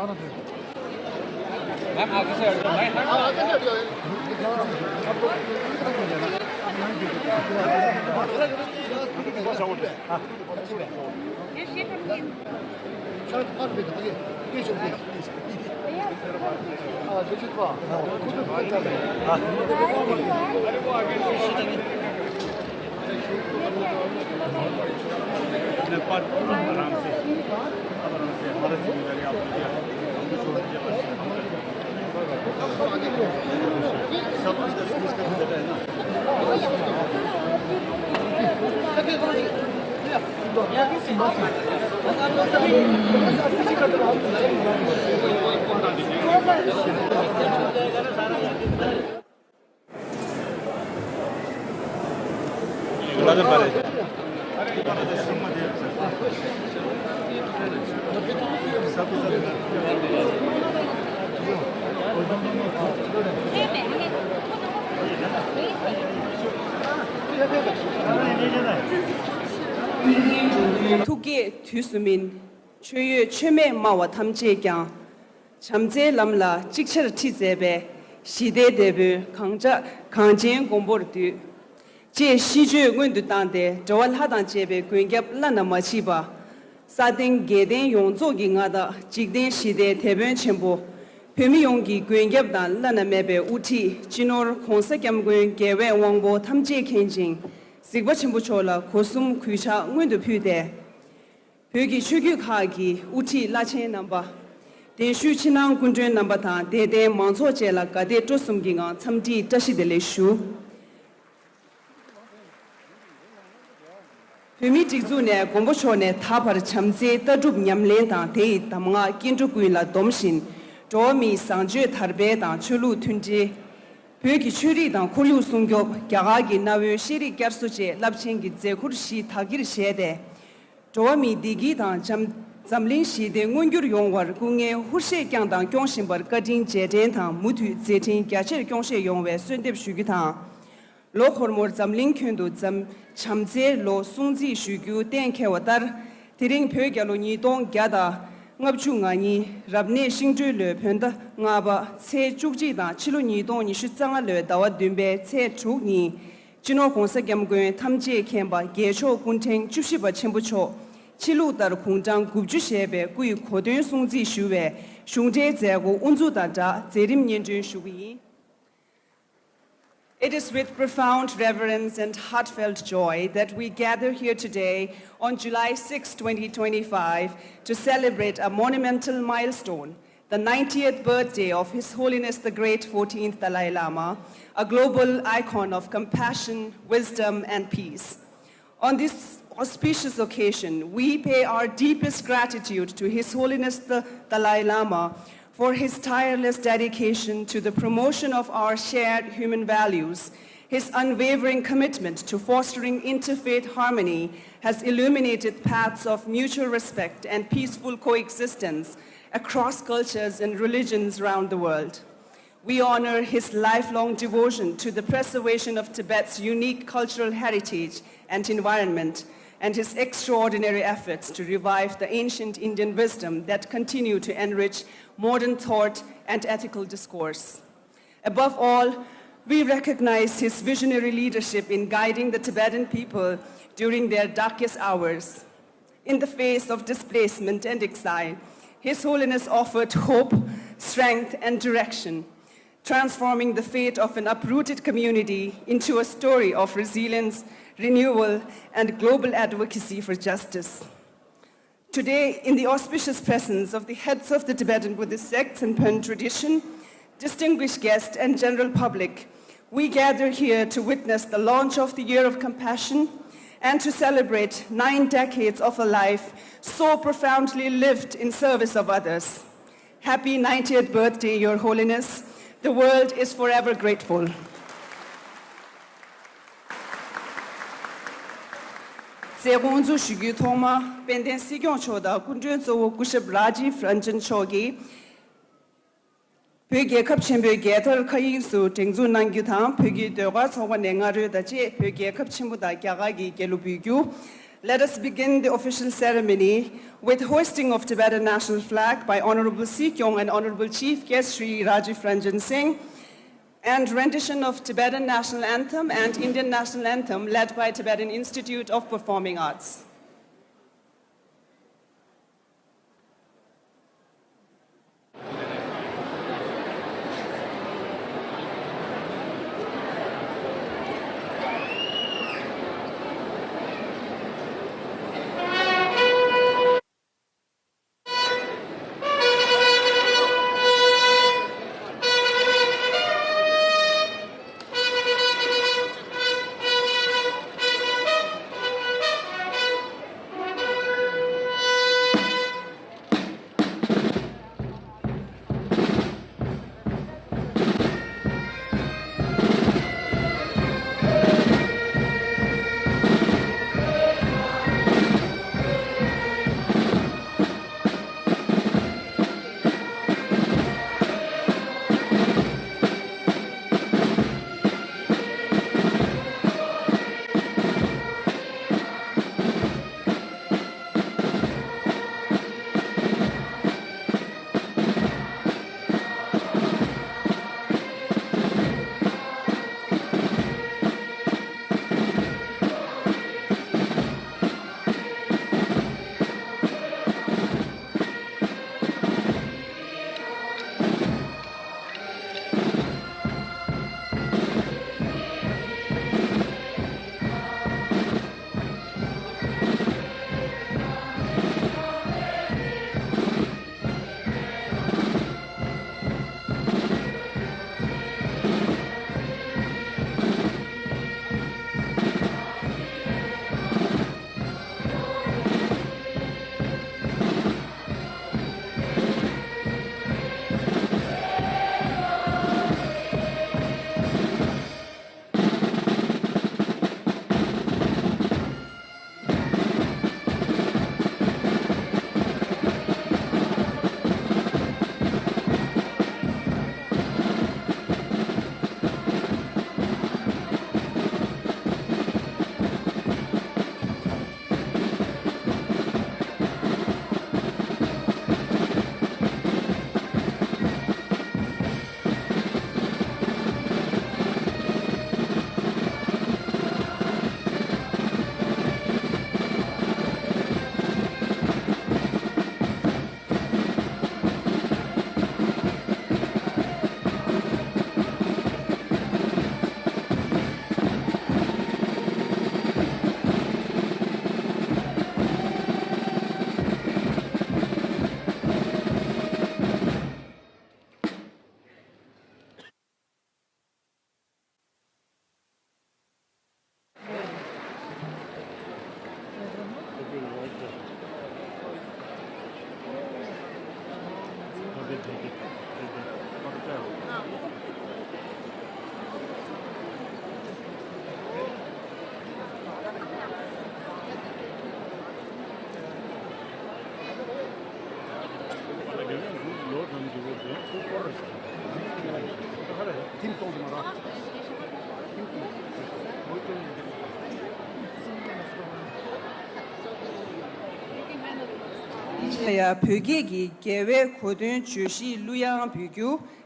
Ma'am आगे से हटो भाई आगे से हटो आराम से हमारा जिम्मेदारी आप सब इसका जगह है ना Tuki Tusumin, Chuyu Chume Mawa Tamche Kyang, Chamze Lamla, Chikchar Tizebe, Shide Debu, Kangjin Gombordu, Je Shiju Gundutande, Joel Hadan Jebe, Gwingap Lana Machiba, Sadin Geden Yonzo Gingada, Jigden Shide Teben Chimbo, Pumi Yongi Gwingap Dan Lana Mebe Uti, Jinor Konsakam Gwing Gewe Wangbo Tamje Kenjing, Sigba Chimbuchola, Kosum Kusha, Windu Pude. Pyogi Shugyu Kagi, Uti Lachen number. Den Shu Chinang Gundren number tan, De Manso Jela, Gade Tosum Ginga, Tamdi Dashi de Leshu. Pumi Tigzune, Gombochone, Tapar Chamze, Tadub Nyamlenta, Te, Tamanga, Kintukuila, Domshin, Domi, Sanje, Tarbeta, Chulu Tunji. Pyogi Churi dan Kulu Sungyo, Garagi, Navu, Shiri Garsuche, Lapchengi, Zekurshi, Tagir Shede. Domi Digi dan Zamlin Shi de Mungur Yongwar, Gunge, Hushe Gangdan, Gyongshinbar, Gadin Jedentan, Mutu, Zetin, Gacher Gyongshe Yongwe, Sundep Shugutan. Lo Hormor Zamlin Kundu, Zam Chamze, Lo Sunzi Shugu, Den Kewatar, Tiring Pögalo Nidon Gada, Ngabchungani, Rabne Shingju Le Penda, Ngaba, Tse Chukji dan, Chilu Nidon, Nishuzanga Le, Dawa Dumbe, Tse Chukni. Jino Gongsa Gamgun, Tamje Kemba, Gesho Gunteng, Jushiba Chimbucho, Chilu Dar Kungzang, Gubju Shebe, Gui Kodun Sungzi Shuwe, Shungje Zego, Unzu Dada, Zerim Yenjun Shuyi. It is with profound reverence and heartfelt joy that we gather here today on July 6, 2025, to celebrate a monumental milestone, the 90th birthday of His Holiness the Great 14th Dalai Lama, a global icon of compassion, wisdom, and peace. On this auspicious occasion, we pay our deepest gratitude to His Holiness the Dalai Lama for his tireless dedication to the promotion of our shared human values. His unwavering commitment to fostering interfaith harmony has illuminated paths of mutual respect and peaceful coexistence across cultures and religions around the world. We honor his lifelong devotion to the preservation of Tibet's unique cultural heritage and environment, and his extraordinary efforts to revive the ancient Indian wisdom that continue to enrich modern thought and ethical discourse. Above all, we recognize his visionary leadership in guiding the Tibetan people during their darkest hours. In the face of displacement and exile, His Holiness offered hope, strength, and direction, transforming the fate of an uprooted community into a story of resilience, renewal, and global advocacy for justice. Today, in the auspicious presence of the heads of the Tibetan Buddhist sects and Pen tradition, distinguished guests, and general public, we gather here to witness the launch of the Year of Compassion and to celebrate 9 decades of a life so profoundly lived in service of others. Happy 90th birthday, Your Holiness. The world is forever grateful. Zegonzu Shugu Thoma, Benden Sigyon Choda, Kundun Zo Gushab Raji Franjan Chogi, Pöge Kapchimbe Gator Kayinsu, Tingzu Nangyutan, Pöge de Rasawa Nengaru, the J, Pöge Kapchimuda Garagi Gelubugyu, let us begin the official ceremony with hoisting of Tibetan national flag by Honorable Si Kyong and Honorable Chief Guest Sri Rajiv Ranjan Singh, and rendition of Tibetan national anthem and Indian national anthem led by Tibetan Institute of Performing Arts.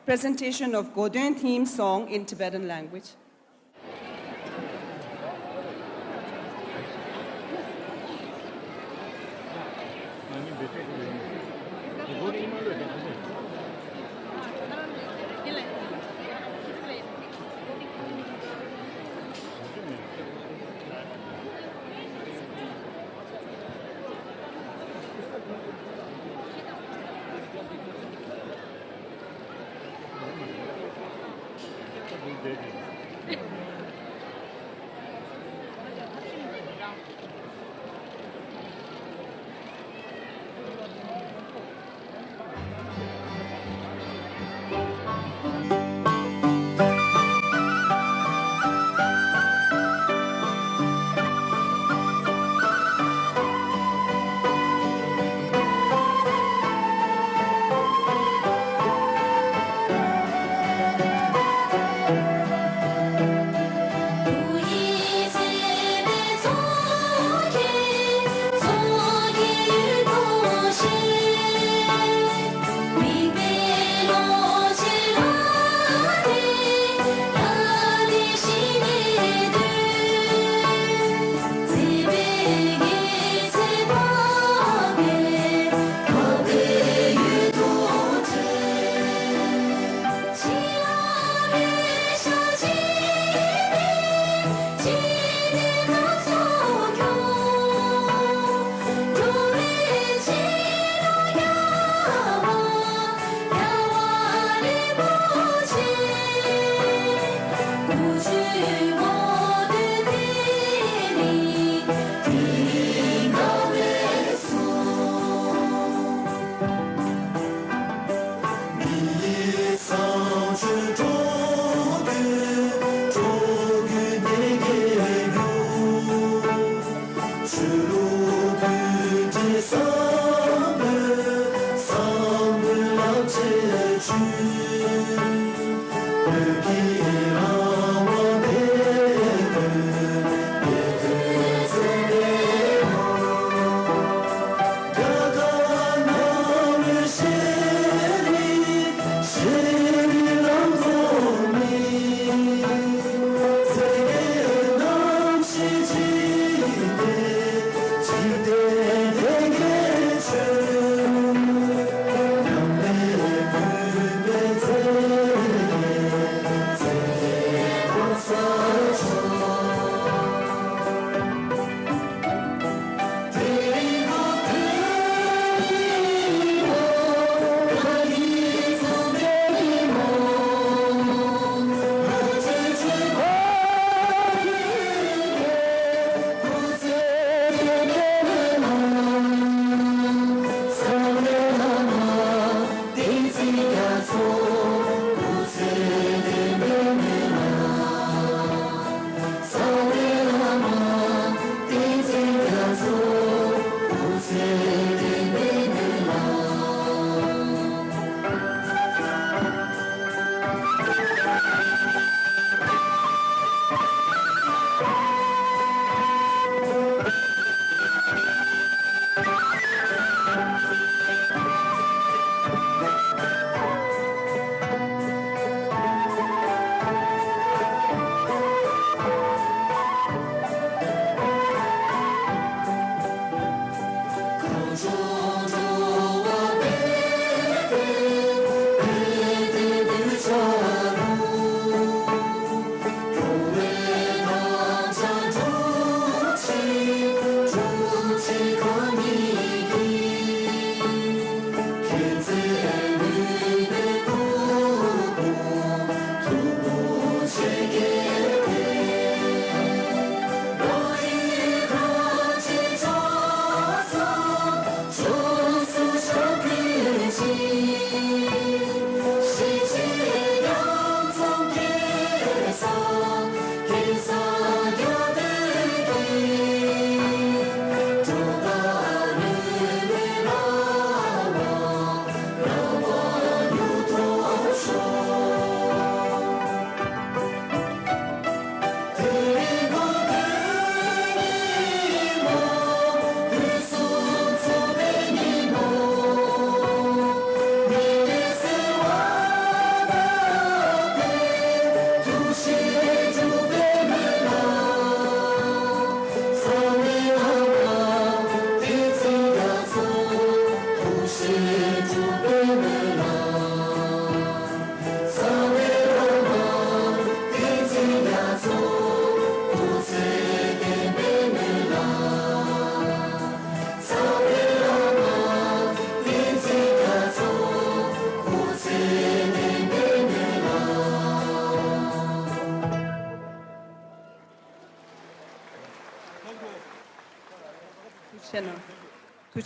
Presentation of Godun theme song in Tibetan language.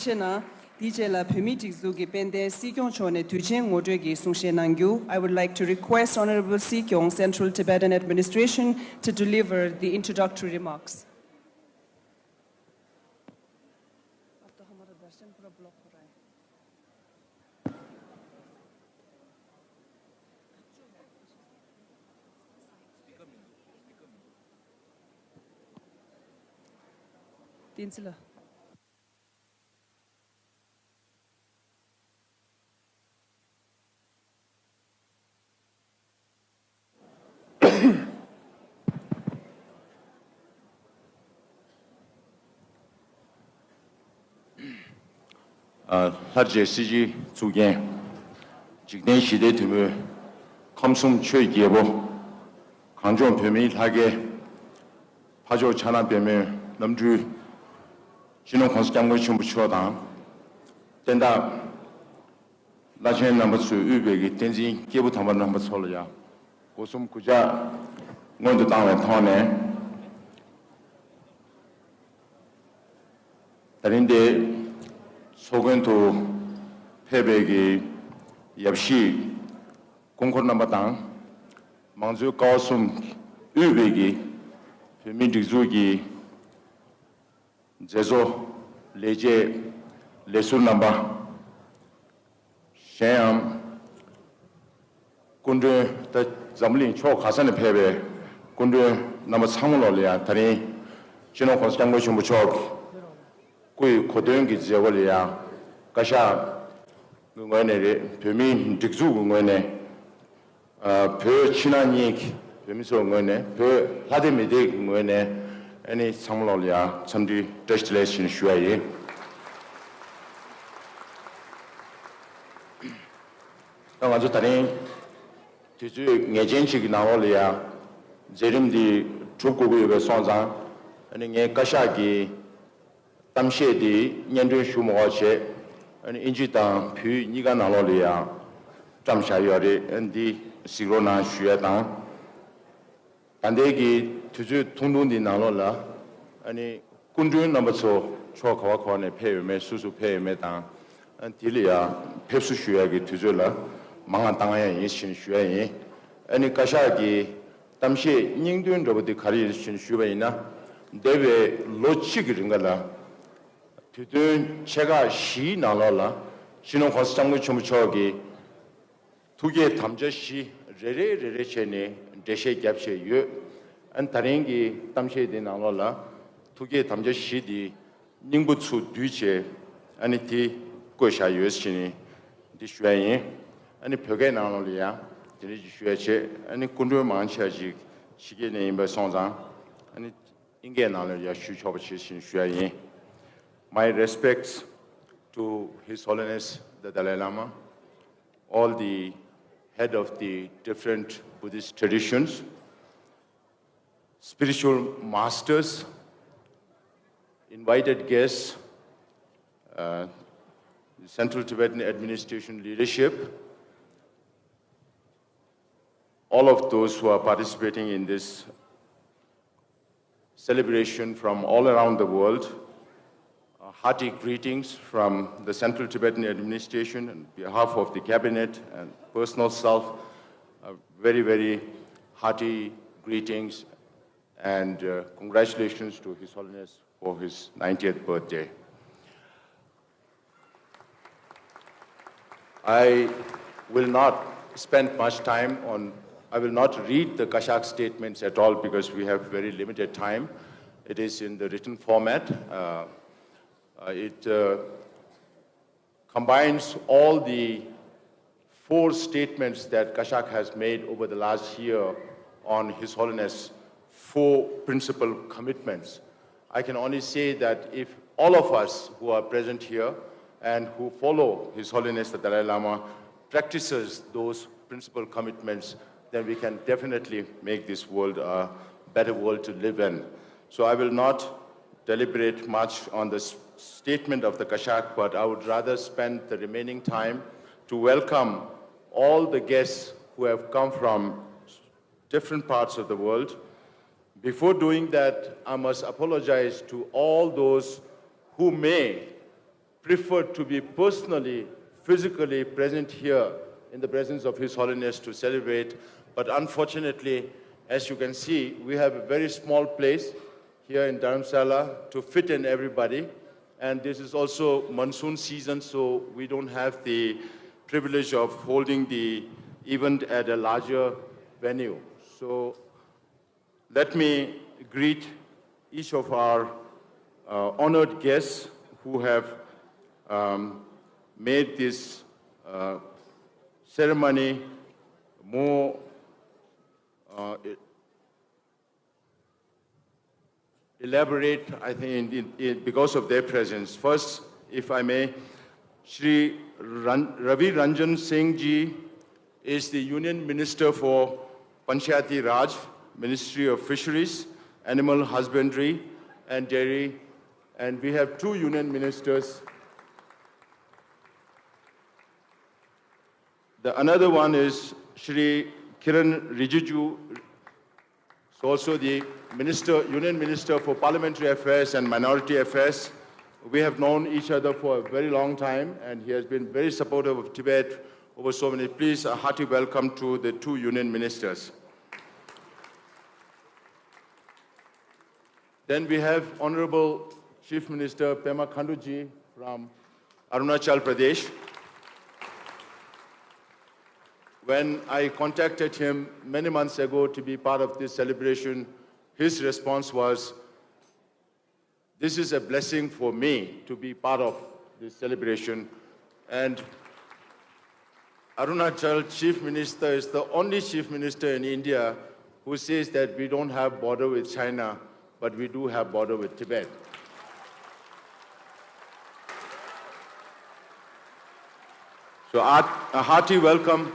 Tuchena, DJ La Pemitik Zugi Pende, Sikyong Chone, Tuchen Ngodregi Sungshe Nangyu. I would like to request Honorable Sikyong, Central Tibetan Administration, to deliver the introductory remarks. Tinsila. Harje CG zugen 직내 시대 등을 검숨 최기예보 강종 표면하게 파조 찬한 표면 넘주 진호 건설장물 전부 추어당 된다 나중에 넘버스 의백이 된지 깨부 담아는 한번 설려야 고숨 구자 ngon tang wen thone 다른데 소견도 패배기 역시 공콘남바당 망주 가슴 의외기 페미직주기 제조 레제 레술남바 셰암 군대 다 잠린 초 가산의 패배 군대 남아 상물올이야 다니 진호 권장고 좀 쳐. kui kodong ki jewal ya kasha ngone pemi dikzu ngone pe chinani pemi so ngone pe hade mede ngone ani samlol ya chamdi distillation shuaye ᱛᱟᱣᱟᱡᱚ ᱛᱟᱨᱤ ᱛᱤᱡᱩ ᱱgejenchi gnawol ya jerimdi chukku go sonza ani nge kasha ki tamshe di nyandwe shumo che an injita phu niga nalolia tamsha yore ndi sirona shueta andegi tuju tungdun di nalola ani kundun number so chokawa kone peyme susu peyme ta antilia pepsu shuagi tujula mangan tangaya yishin shuai ani kashagi tamshe nyingdun robodi khari shin shubaina debe lochigringala tüdün 제가 시 나눠라 신혼 관습장무 처무처기 두개 담저시 레레레레 체네 대셰 갭셰 유안 다른기 담셰디 나눠라 두개 담저시디 닝부츠 뒤제 아니티 고샤 유스시니 디슈아이 아니 벽에 나눠리야 디지 슈에체 아니 군도 만차지 시계네 임바 성장 아니 인게 나눠리야 슈초버치 신 슈아이 My respects to His Holiness the Dalai Lama, all the head of the different Buddhist traditions, spiritual masters, invited guests, the Central Tibetan Administration leadership, all of those who are participating in this celebration from all around the world. Hearty greetings from the Central Tibetan Administration on behalf of the Cabinet and personal self. Very, very hearty greetings and congratulations to His Holiness for his 90th birthday. I will not spend much time on, I will not read the Kashak statements at all because we have very limited time. It is in the written format. It combines all the 4 statements that Kashak has made over the last year on His Holiness' 4 principal commitments. I can only say that if all of us who are present here and who follow His Holiness the Dalai Lama practices those principal commitments, then we can definitely make this world a better world to live in. So I will not deliberate much on this statement of the Kashak, but I would rather spend the remaining time to welcome all the guests who have come from different parts of the world. Before doing that, I must apologize to all those who may prefer to be personally, physically present here in the presence of His Holiness to celebrate. But unfortunately, as you can see, we have a very small place here in Dharamsala to fit in everybody. And this is also monsoon season, so we don't have the privilege of holding the event at a larger venue. So let me greet each of our honored guests who have made this ceremony more elaborate, I think, because of their presence. First, if I may, Shri Ravi Ranjan Singh Ji is the Union Minister for Panchayati Raj, Ministry of Fisheries, Animal Husbandry and Dairy, and we have 2 Union Ministers. Another one is Shri Kiran Rijiju, So also the Union Minister for Parliamentary Affairs and Minority Affairs. We have known each other for a very long time, and he has been very supportive of Tibet over so many. Please, a hearty welcome to the two Union Ministers. Then we have Honorable Chief Minister Pema Khanduji from Arunachal Pradesh. When I contacted him many months ago to be part of this celebration, his response was, "This is a blessing for me to be part of this celebration." And Arunachal Chief Minister is the only Chief Minister in India who says that we don't have border with China, but we do have border with Tibet. So a hearty welcome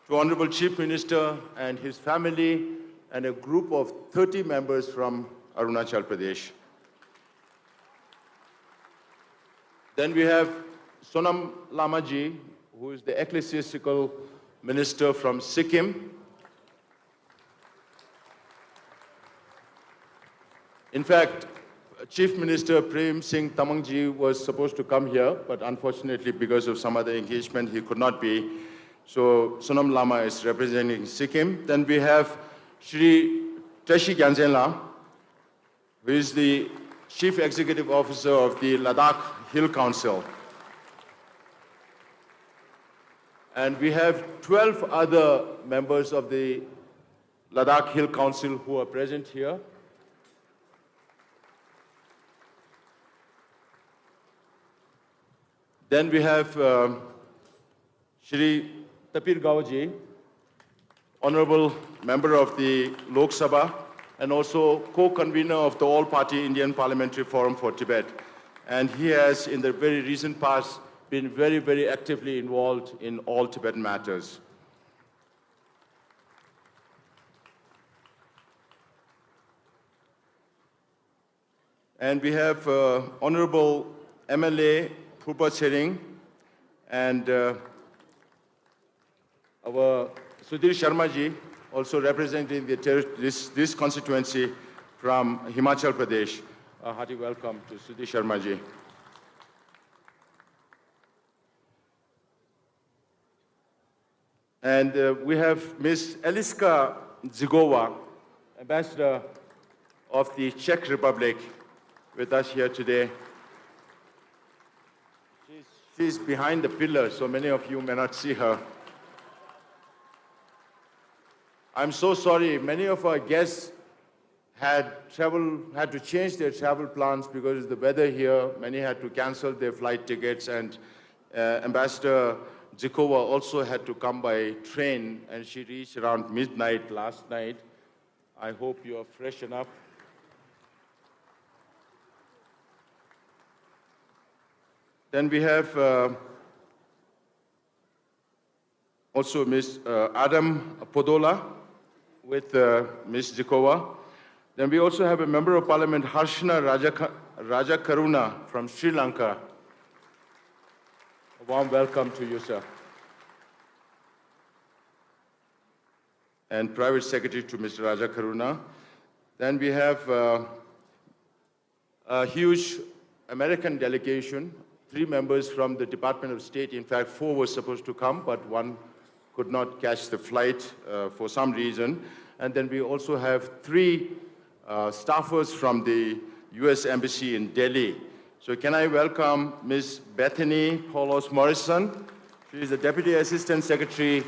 to Honorable Chief Minister and his family and a group of 30 members from Arunachal Pradesh. Then we have Sonam Lamaji, who is the ecclesiastical minister from Sikkim. In fact, Chief Minister Prem Singh Tamangji was supposed to come here, but unfortunately, because of some other engagement, he could not be. So Sonam Lama is representing Sikkim. Then we have Shri Tashi Gyaltsen, who is the Chief Executive Officer of the Ladakh Hill Council. And we have 12 other members of the Ladakh Hill Council who are present here. Then we have Shri Tapir Gaoji, Honorable Member of the Lok Sabha, and also co-convener of the All-Party Indian Parliamentary Forum for Tibet. And he has, in the very recent past, been very, very actively involved in all Tibetan matters. And we have Honorable MLA Purba Sering and our Sudhir Sharma ji, also representing this constituency from Himachal Pradesh. A hearty welcome to Sudhir Sharma ji. And we have Ms. Eliska Zigova, Ambassador of the Czech Republic, with us here today. She's behind the pillar, so many of you may not see her. I'm so sorry, many of our guests had to change their travel plans because of the weather here. Many had to cancel their flight tickets, and Ambassador Zikova also had to come by train, and she reached around midnight last night. I hope you are fresh enough. Then we have also Ms. Adam Podola with Ms. Zikova. Then we also have a Member of Parliament, Harshana Rajakaruna from Sri Lanka. A warm welcome to you, sir. And Private Secretary to Mr. Rajakaruna. Then we have a huge American delegation, 3 members from the Department of State. In fact, 4 were supposed to come, but 1 could not catch the flight for some reason. And then we also have 3 staffers from the US Embassy in Delhi. So can I welcome Ms. Bethany Paulos Morrison? She is the Deputy Assistant Secretary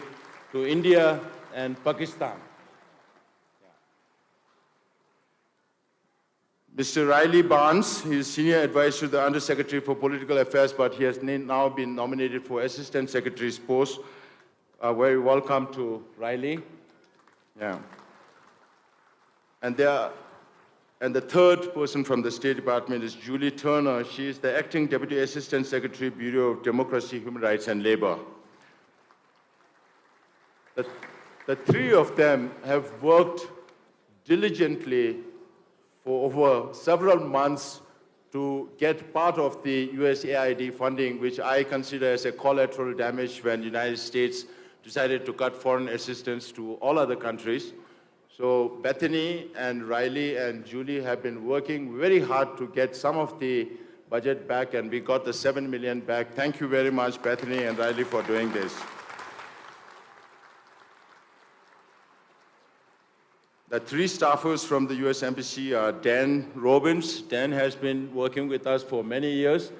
to India and Pakistan. Mr. Riley Barnes, he is Senior Advisor to the Undersecretary for Political Affairs, but he has now been nominated for Assistant Secretary's post. Very welcome to Riley. Yeah. And the third person from the State Department is Julie Turner. She is the Acting Deputy Assistant Secretary, Bureau of Democracy, Human Rights and Labor. The 3 of them have worked diligently for over several months to get part of the USAID funding, which I consider as a collateral damage when the United States decided to cut foreign assistance to all other countries. So Bethany and Riley and Julie have been working very hard to get some of the budget back, and we got the 7 million back. Thank you very much, Bethany and Riley, for doing this. The 3 staffers from the US Embassy are Dan Robbins. Dan has been working with us for many years,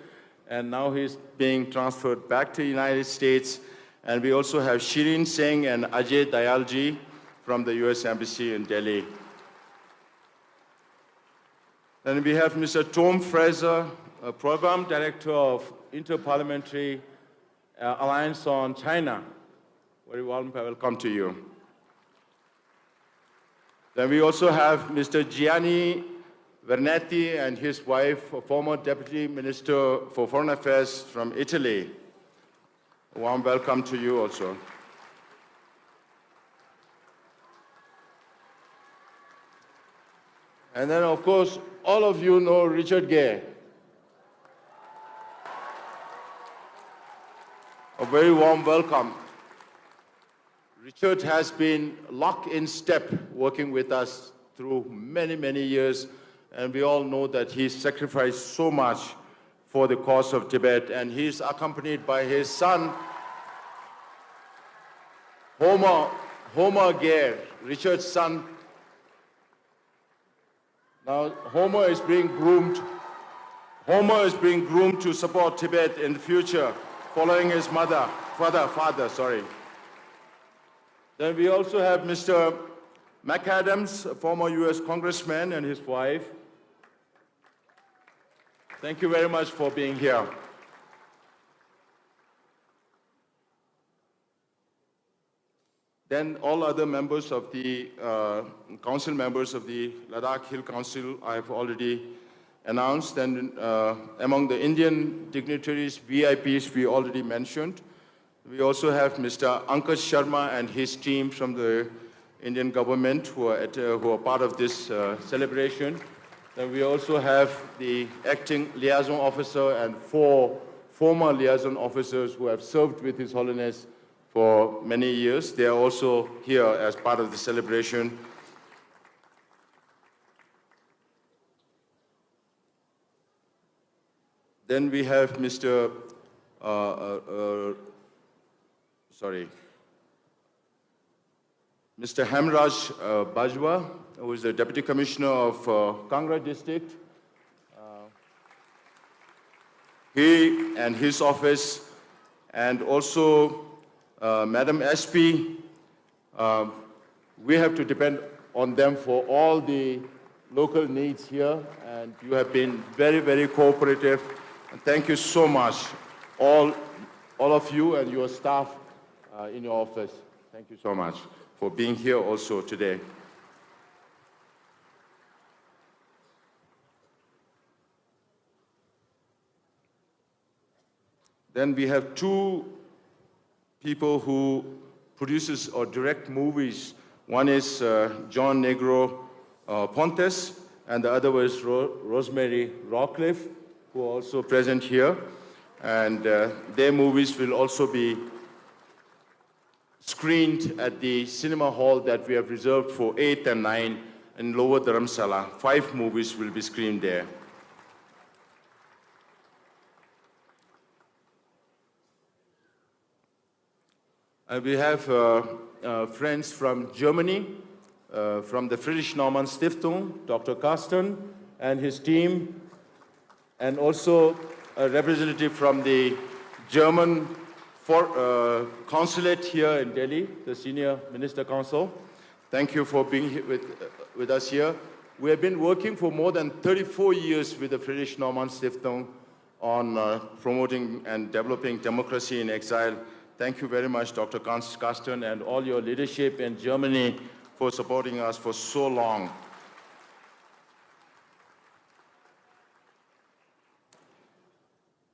and now he's being transferred back to the United States. And we also have Shirin Singh and Ajay Dayalji from the US Embassy in Delhi. Then we have Mr. Tom Fraser, Program Director of Interparliamentary Alliance on China. Very warm welcome to you. Then we also have Mr. Gianni Vernetti and his wife, a former Deputy Minister for Foreign Affairs from Italy. A warm welcome to you also. And then, of course, all of you know Richard Gay. A very warm welcome. Richard has been lock in step working with us through many, many years, and we all know that he's sacrificed so much for the cause of Tibet, and he's accompanied by his son, Homer Gay, Richard's son. Now, Homer is being groomed to support Tibet in the future, following his father. Then we also have Mr. McAdams, a former US congressman, and his wife. Thank you very much for being here. Then all other members of the council members of the Ladakh Hill Council I have already announced, and among the Indian dignitaries, VIPs, we already mentioned. We also have Mr. Ankit Sharma and his team from the Indian government who are part of this celebration. Then we also have the acting liaison officer and 4 former liaison officers who have served with His Holiness for many years. They are also here as part of the celebration. Then we have Mr. Hemraj Bajwa, who is the Deputy Commissioner of Kangra District. He and his office, and also Madam SP, we have to depend on them for all the local needs here, and you have been very, very cooperative. And thank you so much, all of you and your staff in your office. Thank you so much for being here also today. Then we have 2 people who produces or direct movies. One is John Negro Pontes, and the other was Rosemary Rawcliffe, who are also present here. And their movies will also be screened at the cinema hall that we have reserved for 8 and 9 in Lower Dharamsala. 5 movies will be screened there. We have friends from Germany, from the Friedrich Naumann Stiftung, Dr. Carsten and his team, and also a representative from the German consulate here in Delhi, the Senior Minister Council. Thank you for being here with us here. We have been working for more than 34 years with the Friedrich Naumann Stiftung on promoting and developing democracy in exile. Thank you very much, Dr. Carsten, and all your leadership in Germany for supporting us for so long.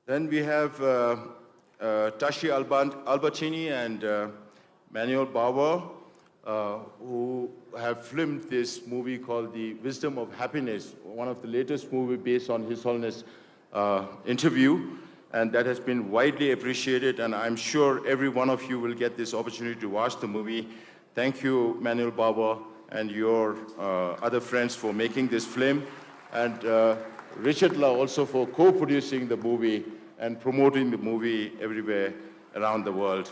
Then we have Tashi Albertini and Manuel Bauer, who have filmed this movie called The Wisdom of Happiness, one of the latest movies based on His Holiness interview. And that has been widely appreciated, and I'm sure every one of you will get this opportunity to watch the movie. Thank you, Manuel Bauer and your other friends for making this film, and Richard La also for co-producing the movie and promoting the movie everywhere around the world.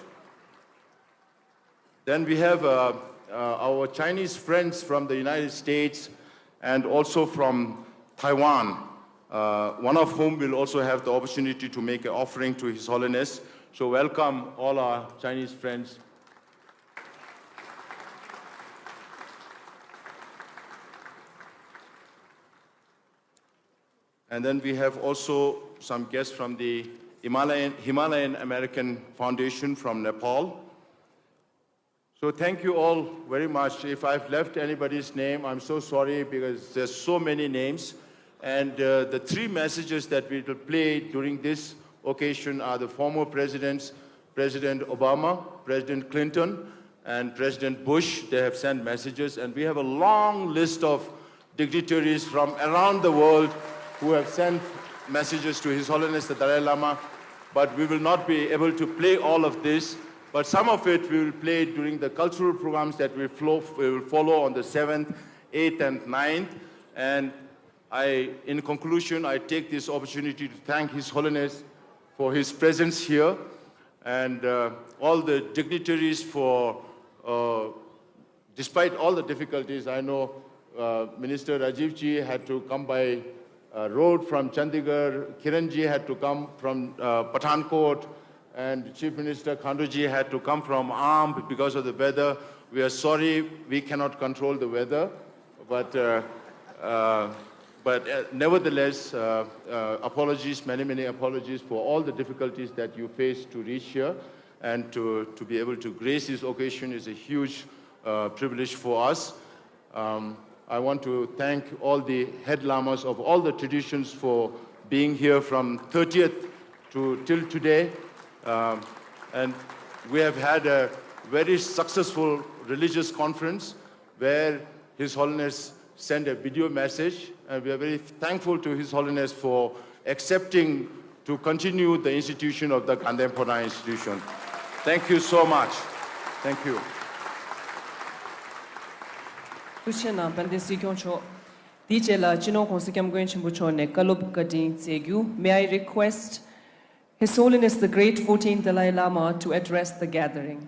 Then we have our Chinese friends from the United States and also from Taiwan, one of whom will also have the opportunity to make an offering to His Holiness. So welcome all our Chinese friends. And then we have also some guests from the Himalayan American Foundation from Nepal. So thank you all very much. If I've left anybody's name, I'm so sorry because there's so many names. And the three messages that we will play during this occasion are the former presidents, President Obama, President Clinton, and President Bush. They have sent messages, and we have a long list of dignitaries from around the world who have sent messages to His Holiness the Dalai Lama, but we will not be able to play all of this, but some of it we will play during the cultural programs that we will follow on the 7th, 8th, and 9th. And in conclusion, I take this opportunity to thank His Holiness for his presence here, and all the dignitaries for, despite all the difficulties, I know Minister Rajiv Ji had to come by road from Chandigarh, Kiran Ji had to come from Pathankot, and Chief Minister Khandu Ji had to come from Amp because of the weather. We are sorry we cannot control the weather, but nevertheless, apologies, many apologies for all the difficulties that you faced to reach here, and to be able to grace this occasion is a huge privilege for us. I want to thank all the head lamas of all the traditions for being here from 30th till today. And we have had a very successful religious conference where His Holiness sent a video message, and we are very thankful to His Holiness for accepting to continue the institution of the Kandem Phoda Institution. Thank you so much. Thank you. May I request His Holiness the Great 14th Dalai Lama to address the gathering.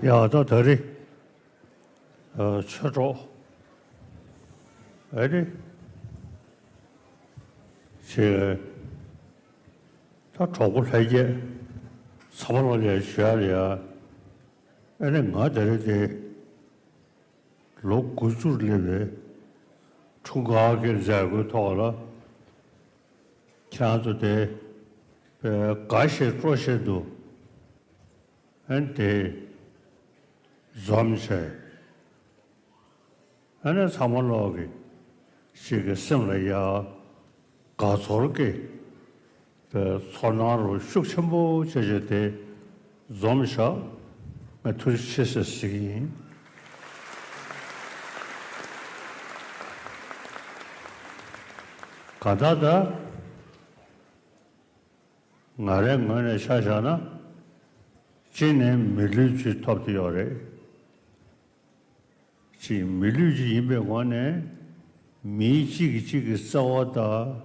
야, 저 더리 쳐줘. 어디? 저 조금 해게 사물을 쉬어야. 아니 나들이 로구술레베 총각을 자고 돌아. 찬조대 가시 조셔도 한테 Zomshe. And as Hamalogi, she is similar Gazorke, the Sonaro Shukshambo, Jete, Zomsha, Matushis Sigin. Kadada Naremane Shashana, Chine Miluchi top the ore. She Miluji Imbewane, me Chigi Sawada,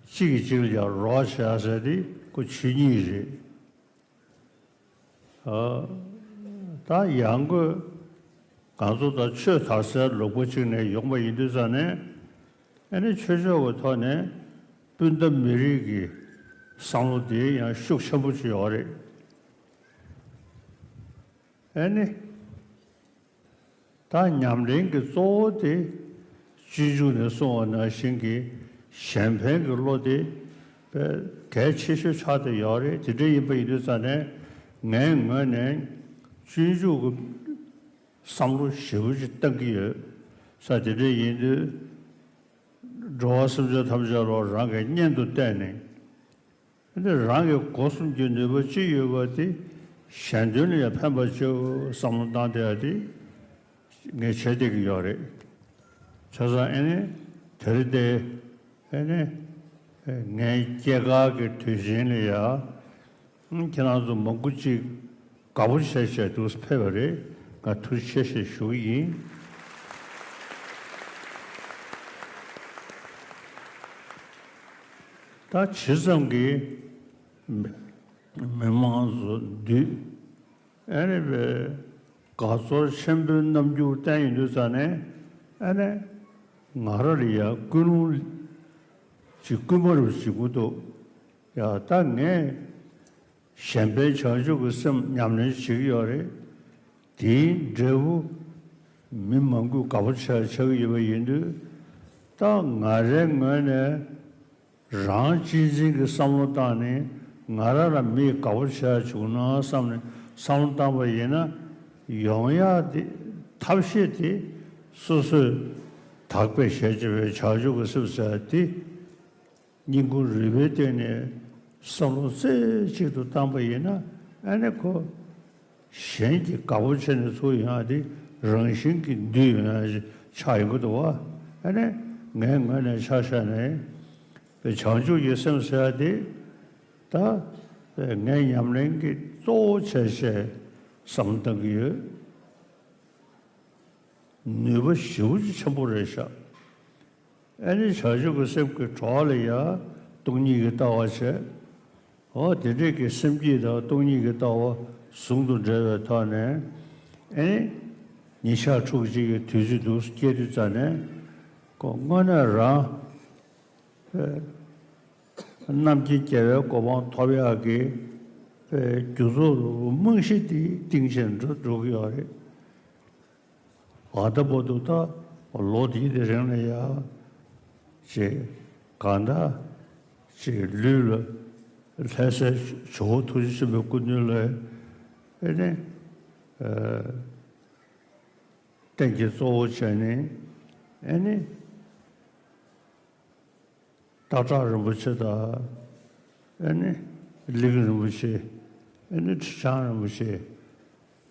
Chigilia Russia Sadi, Kuchinizi. Ta younger Ganzo the church has said, Lobuchine, Yoma Induzane, and a church of Tone, Bunda Mirigi, Samudi, and Shukshabuchi ore. Any Tanyamling is all the Jujun so on a shingy, champagne lodi, catchishu chat the yore, today by Dusane, Nan, Juju Samru Shuj Tangi, Saturday in the 좋았으면 탐자로 랑게 년도 때네. 근데 랑게 고순 준비부 지역어디 현존에 판버죠 상담대야디 내 체득이 요래. 저서 에네 들대 에네 내 제가게 되진이야. 지나서 먹고지 가보시셔야 두 스페버리 가 투시시 쇼이 다 지성기 메모서 뒤 에네 가서 신분 남주 땅이 전에 에네 나라리야 군을 지금으로 지고도 야 땅에 셴베 저주고 섬 냠는 시기열에 디 저우 민망구 가보차 저기 인도 땅 나래 거네 랑지지 그 삼로다네 나라라 미 가보차 주나 삼네 삼로다버이나 영야 탑시디 소소 닭배 셰집에 저주고 습사디 인구 리베데네 삼로세 지도 담보이나 아니고 현지 가보치는 소유하디 런신기 뒤에 차이고도 와 아니 내가 샤샤네 전주 예선사디 다 내냠랭기 조체세 삼등이 네버 쇼지 첨부래샤 아니 저주고 습그 좋아려야 동리가 따와서 어디게 심지도 동리가 따와 송도저 타네 에 니샤 추지게 뒤지도 스케르잖아 공원에라 남기 계획 고방 토비하게 주소 멍시디 딩선도 저기야래 아다보도다 로디데잖아야 제 간다 제 르르 사실 저 도시에 몇 군데를 에 땡기 소전에 아니 다자를 붙여다 아니 리그를 붙이 아니 차를 붙이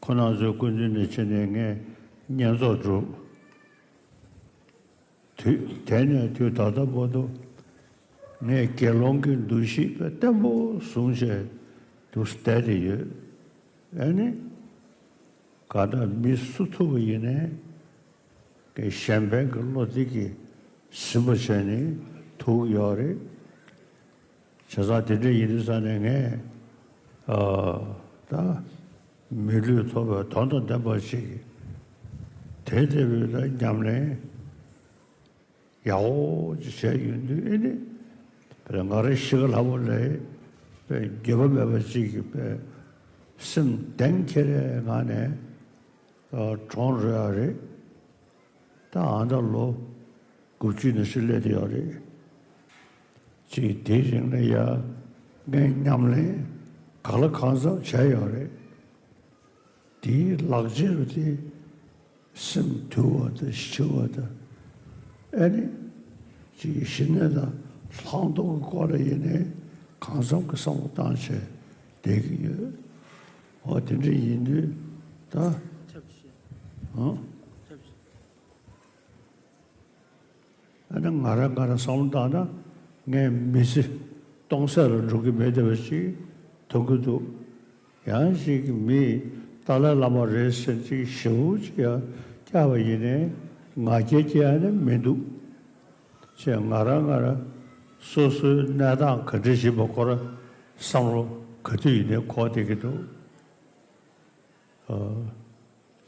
코나저 군진의 진행에 년소주 대내 뒤다다 보도 내 결론은 두시 때뭐 손세 두 스테디에 아니 가다 미수토이네 그 샴뱅 로디기 스무션이 토요레 저자들이 이르사네게 다 밀류토가 돈도 담버시 대대비다 냠네 야오 지세윤데 그런 거를 식을 하볼래 개범해버지기 심 땡케레 안에 존르아레 다 안달로 구치는 실내되어리 지 대신에야 냠래 갈아가서 자요레 디 럭저리 심 투어드 쇼어드 아니 지 신내다 상도 거래에 강성 그 상당시 되게 어딘지 인도 다 아는 가라 상다나 내 미시 동서를 저기 매대듯이 동구도 양식이 미 달라라마 레슨지 쇼지야 자와이네 마제지하는 메두 제 가라 소스 나당 그듯이 먹거라 상로 그들이 코되기도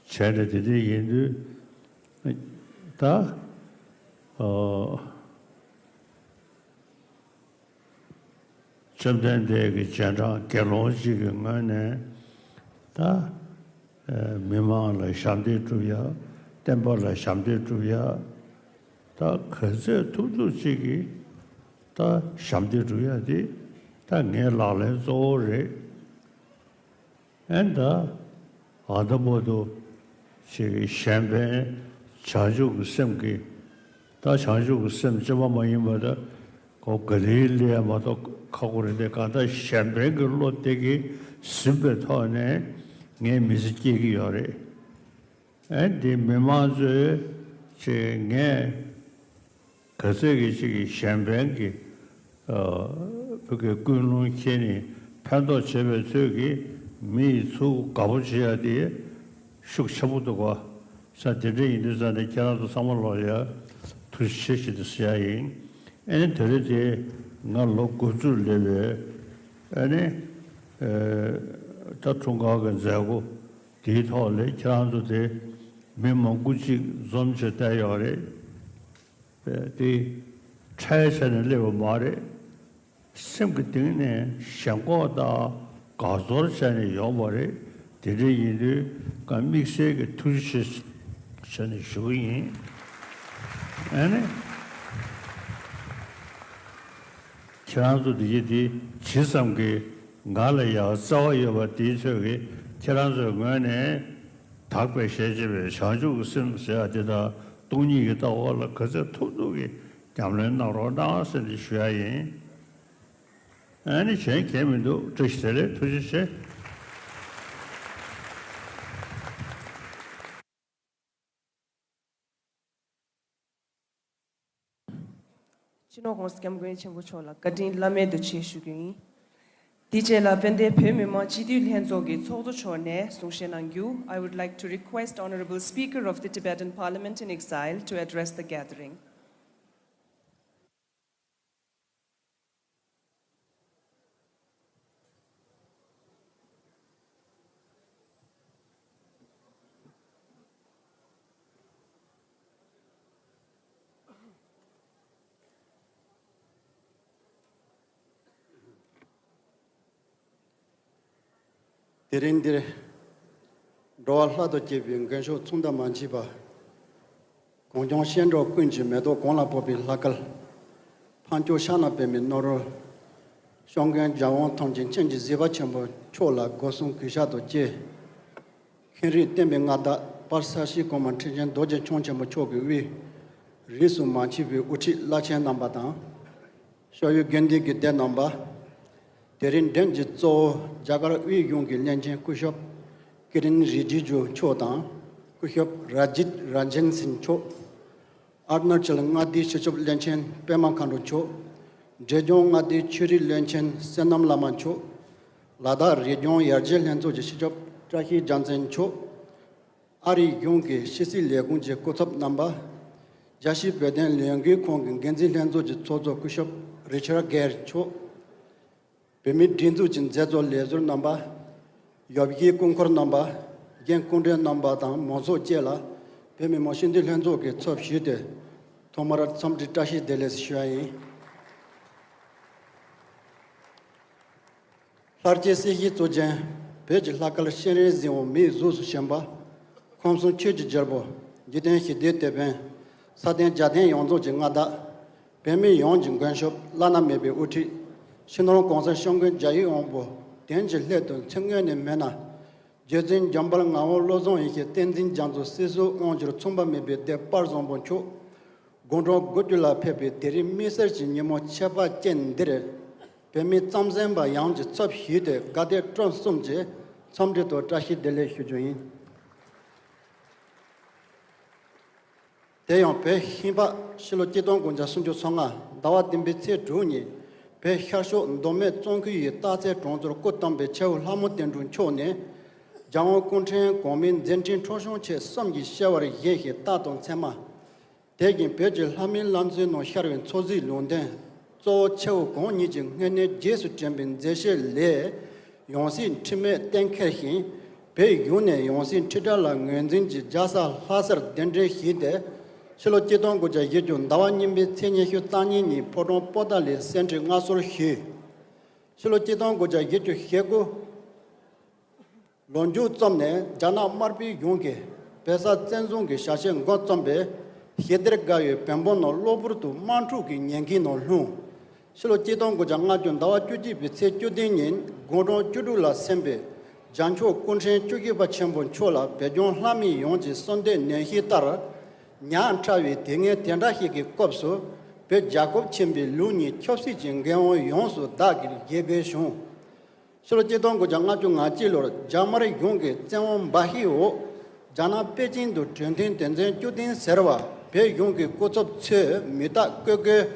제네들이 인도 다 점된데 그 전장 결혼식이 뭐네 다 미망을 샴대 주야 템벌을 샴대 주야 다 그저 두두식이 다 샴대 주야지 다 내라래 조래 엔다 아다보도 시 샴베 자주 sem기 다 장주 심 좀 뭐인거다 고 그릴리아 뭐도 가고는데 가다 샴뱅글로 되게 심베터네 네 미스기기 요래 엔디 메마즈 제네 그세기 시기 샴뱅기 그게 군론 켄이 판도 제베 저기 미수 가보셔야 돼 숙셔부도가 사들이 인도산에 캐나다 상물로야 투시시도 시야인 애는 들으지 나로 고줄레베 애네 다 총각은 자고 디토레 캐나다데 메모구지 존재 대열에 디 차에서는 레고 말에 심그등네 샹고다 가조르샤네 요머레 디리이르 감믹세게 투시 션이 쇼인 아니 캐나다도 이제 지상계 갈래야 싸워야 뒤쪽에 캐나다 안에 답배 세제에 자주 쓰면서 되다 돈이 있다고 그저 토도게 담는 나로 나와서 쉬어야 아니 제 개면도 저시들에 투시세 Chino Hoscam Green Chambuchola, Kadin Lame de Cheshugi. DJ La Vende Pemima Chidi Henzogi Todo Chone, Sungshenangyu. I would like to request Honorable Speaker of the Tibetan Parliament in Exile to address the gathering. Derindire Roalha do Jibin Gensho Tunda Manjiba Gongjong Shendro Kunji Medo Gongla Bobi Lakal Pancho Shana Bemi Noro Shongan Jawon Tongjin Chenji Ziba Chambo Chola Gosung Kishado Je Henry Tembe Ngada Parsashi Koman Tijan Doje Chonchamo Chogi Wi Risu Manchibi Uchi Lachen Nambatan Shoyu Gendi Gide Namba Derin Denji Zo Jagar Ui Yungi Lenjen Kushop Kirin Rijiju Chodan Kushop Rajit Ranjeng Sin Cho Arnachal Ngadi Shishop Lenchen Pema Kandu Cho Jejong Ngadi Chiri Lenchen Senam Laman Cho Lada Region Yarjel Lenzo Shishop Trahi Jansen Cho Ari Yungi Shisi Legunje Kotop Namba Jashi Beden Liangi Kong Genzi Lenzo Chozo Kushop Richard Ger Cho Permit Dindu Jin Zezo Lezer number, Yobiki Concord number, Gen Kundra number, Monzo Jela, Pemi Moshin de Lenzo get top shooter, Tomarat some detashi de les Shai. Largest hit to Jen, Page Lakal Shenezi on me Zus Shamba, Comson Church Jerbo, Jiden Hidete Ben, Saden Jaden Yonzo Jingada, Pemi Yonjin Gunshop, Lana maybe Uti. Shinong Gonsa Shongan Jai Ombo, Danger Leton, Chengan and Mena, Jezin Jambal Ngao Lozon, Tenzin Janzo, Sisu, Onjo, Tumba maybe de Parzon Boncho, Gondro Gudula Pepe, Deri Message in Yemo Chapa Jen Dere, Pemi Tamzemba Yang, Top Hide, Gade Transumje, Somde to Tashi Dele Hujuin. They on Pe Himba, Shilotidon Gonja Sunjo Songa, Dawa Dimbete Juni. Pe Hasho Dome Zonki Taze Tronzo Kotambe Chew Hamilton Chone, Jao Kuntin, Gomin, Zentin Troshon Che, Samgi Shower Yehi, Taton Tema, taking Pejil Hamin Lanzin or Sharon Tozi London, Zo Chew Gonijin, Hene Jesu Jambin, Zeshe Le, Yonsin Time Denkerhin, Pe Yune, Yonsin Tidala, Nzinji, Jasa, Hazard, Dendre Hide. Shilo Jidon Goja Yijun, Dawanimbi, Tenya Hutani, Poron Podali, Central Nasur He. Shilo Jidon Goja Yiju Hego Lonju Zomne, Jana Marbi Yunge, Pesa Zenzungi, Shashin Gotzombe, Hedregayo, Pembono, Lobrutu, Mantuki, Yankino Lung. Shilo Jidon Goja Najun, Dawa Juji, Bitse Judinin, Goron Judula Sembe, Jancho Kunshin Jugiba Chambon Chola, Pejon Lami Yonji, Sunday Nehitara. Nyan Travi, Tinga Tenda Hiki Kopso, Pe Jacob Chimbi, Luni, Chopsi Jingan, Yonso, Dagi, Gebe Shon. Solotitongo Jangajunga Chilor, Jamari Yungi, Tseon Bahio, Jana Pejin to Trentin Tenzen Jutin Serva, Pe Yungi Kotop Tse, Mita Koge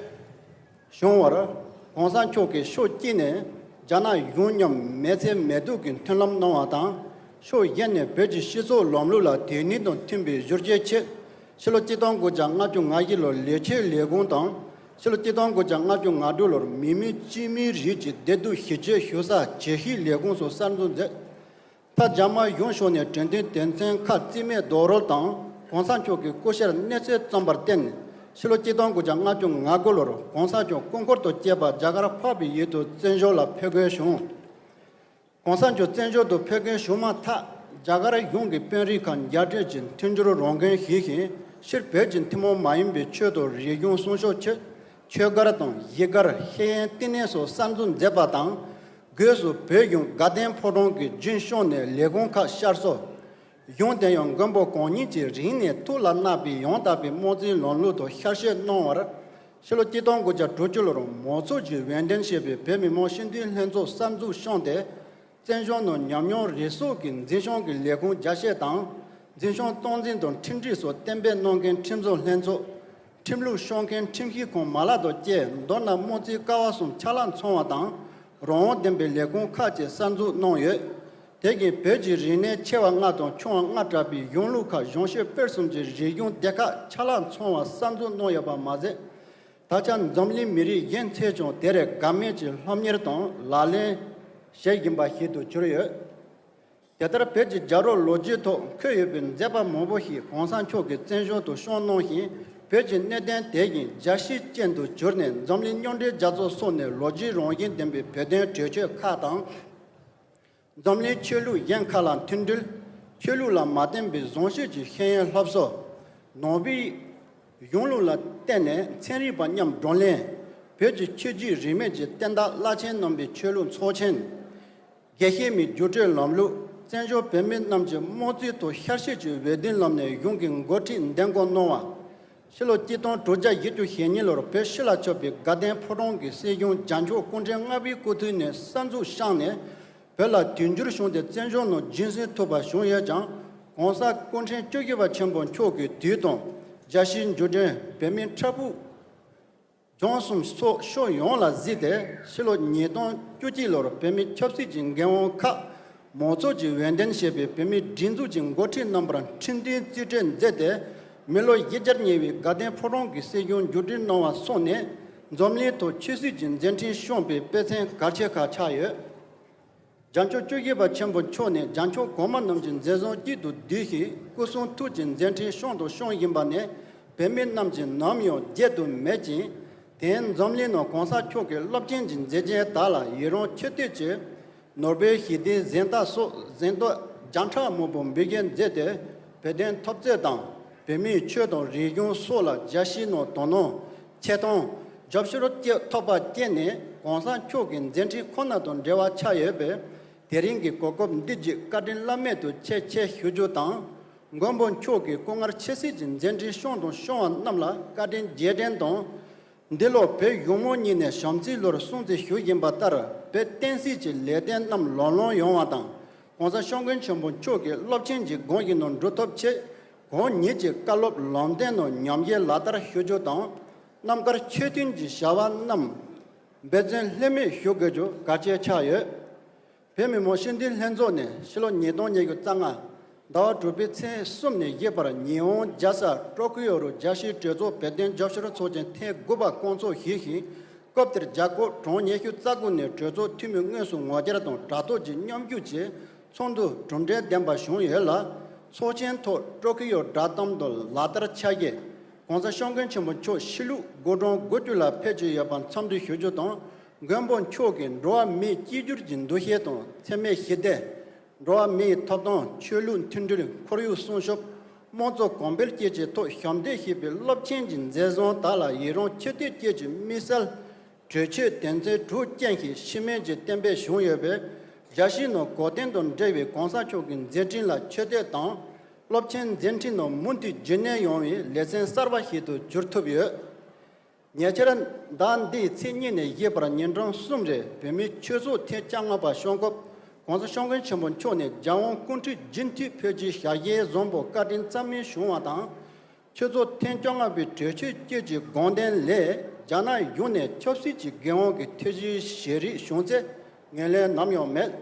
Shonwara, Konsan Choki, Shotine, Jana Yunyam, Mese Medukin, Tunam Noatan, Sho Yene, Beji Shizo, Lomlula, Tinidon Timbi, Jurje, Solotitongo Jangajunga Yilo, Leche Legontan, Solotitongo Jangajunga Dolor, Mimi, Jimmy Rich, Dedu Hije, Husa, Jehi Legonso Sandu, Tajama Yonshone, Trentin Tenzen, Katime, Dorotan, Konsan Choki, Kosher, Nese Tambarten, Solotitongo Jangajunga Golor, Konsanjo, Concordo Jeba, Jagara Pabi, Yeto, Zenjola, Pegation. Konsanjo Zenjo to Pegashuma Ta, Jagara Yungi, Penrikan, Yadrejin, Tindro Rongan Hihi, Shirpejin, Timo Maimbe, Chedo, Region Sonjo Che, Chegaraton, Yegar, Hen, Tineso, Sanzun Zebatan, Gozo, Pegun, Gaden Porongi, Jinshone, Legonka Sharso, Yondayon Gumbo Konichi, Rine, Tula Nabi, Yondabi, Mozi, Lonluto, Harshe Nor, Shilotitongo Jatruchuloro, Mozoji, Vendenship, Pemi Moshindi, Lenzo, Sanzu Shonde, Zenjono, Nyamyon, Resokin, Zishong, Legon, Jashetan, Zishong Tonzin, Timjiso, Tembe Nongen, Timzo Lenzo, Timlu Shonken, Timhi Kon Malado Je, Donna Mozi Kawasum, Chalan Tsonatan, Ron Dembe Legon Kache, Sanzu Noye, Tegi Peji Rine, Chewa Ngaton, Chuan Ngatrabi, Yonluka, Jonshe Persum, Jiyon Deka, Chalan Tsonwa, Sanzu Noyaba Maze, Tachan Zomli Miri, Yen Tejon, Derek, Gameji, Homierton, Lale, Shagimba Hitu Churio, Yatara Peji Jaro Logito, Kuyubin, Zeba Mobohi, Konsan Choki, Zenjo to Shon Nohi, Peji Neden Tegi, Jashi Jendo Jurnen, Zomli Yonde Jazo Sone, Logi Rongin Dembe, Peden Cheche Katang, Zomli Chelu Yankalan Tindul, Chelu La Matembe Zonshi, Hen Lopso, Nobi Yonlula Tene, Tenri Banyam Donlen, Peji Chiji Rimeji, Tenda Lachen Nombi Chelu Sochen, Gehemi Jutel Lomlu, Zenjo Pemit Namji, Mozi to Hershiji, Vedin Lomne, Yungin Gotin, Dengo Noa. Shilo Titon Toja Yitu Henilor, Peshila Chopi, Gaden Porongi, Seyun, Janjo, Kunjangabi Kutune, Sanzu Shane, Pella Tinjurishon de Zenjo no Jinsi Toba Shonya Jang, Onsa Kunchen Chogiva Chambon Choki, Titon, Jashin Jude, Pemin Trabu, Johnson So Shoyon La Zide, Shilo Nieton, Jujilor, Pemi Chopsi Jingan Ka, Mozoji Wenden Shepe, Pemi Jinzu Jingoti Numbran, Chindi Ziten Zede, Melo Yejarnevi, Gaden Porongi, Seyun Judin Noa Sone, Zomli to Chisi Jin Zentin Shompe, Pesen Karcheka Chaye, Jancho Chugiba Chambo Chone, Jancho Koma Namjin Zezon Jidu Dihi, Kusun Tujin Zentin Shondo Shon Yimbane, Pemi Namjin Namyo, Jedu Meji, Ten Zomli no Konsa Choke, Lopjin Jin Zeje Tala, Yeron Cheteche, Norbe Hide Zenta So, Zendo Jancha Mobom Begin Zede, Peden Top Zedan, Pemi Chedon Region Sola, Jashino Tono, Cheton, Jobshiro Topa Tiene, Konsan Chokin, Zenti Konadon Dewa Chayebe, Teringi Kokom Digi, Kadin Lameto, Cheche Hujotan, Gombon Choki, Kongar Chesijin, Zenti Shondon Shon Namla, Kadin Jedendon, Delo Pe Yomonine, Shamzi Lor Sunzi Hugin Batara, Pe Tensi Leden Nam Lolon Yonatan, Konsa Shongan Chambon Choki, Lopchinji Gongin on Rotop Che, Gon Niji Kalop Londeno, Nyamye Latar Hujotan, Namkar Chetinji Shawan Nam, Bezen Leme Hugajo, Kache Chaye, Pemi Moshindil Henzone, Shilo Nidon Yegutanga, Dawa Drubitse Sumni Yepara, Nion, Jasa, Tokyo, Jashi Trezo, Peden Joshua Sojan, Te Guba Konso Hihi, Copter Jaco, Tronyeku Zagune, Trezo, Timungusu, Wajaraton, Tato Jinyam Yuchi, Sondo, Tromde Demba Shun Sochen to Tokyo, Datam do Latar Chaye, Konsa Shongan Chimocho, Shilu, Godon, Gotula, Peji Yapan, Samdi Hujoton, Gambon Chokin, Roa Me Kijurjin Doheton, Teme Hide, Roa Me Tadon, Chulun Tindrin, Koryu Sunshop, Mozo Combel Jeje to Hyamde Hibi, Love Changing, Zezon Tala, Yeron Chete Jeje, Misal, Cheche Tenze, Tru Janki, Shimeji Tembe Shunyabe, Jashino, Kotendon Devi, Konsa Chokin, Zejinla, Chete Tang, lobchen dentino munti jene yongi lesen sarva hitu jurtubye nyacharan dan di tsinyi ne yebra nyendrong sumre pemi chezo te changa ba shongkop konsa shonggen chembon chone jawon kunti jinti pyeji shaye zombo kadin tsamin shungwa dang chezo ten changa bi techi jeji gonden le jana yune chopsi ji gewon ki teji sheri shongze ngele namyo mel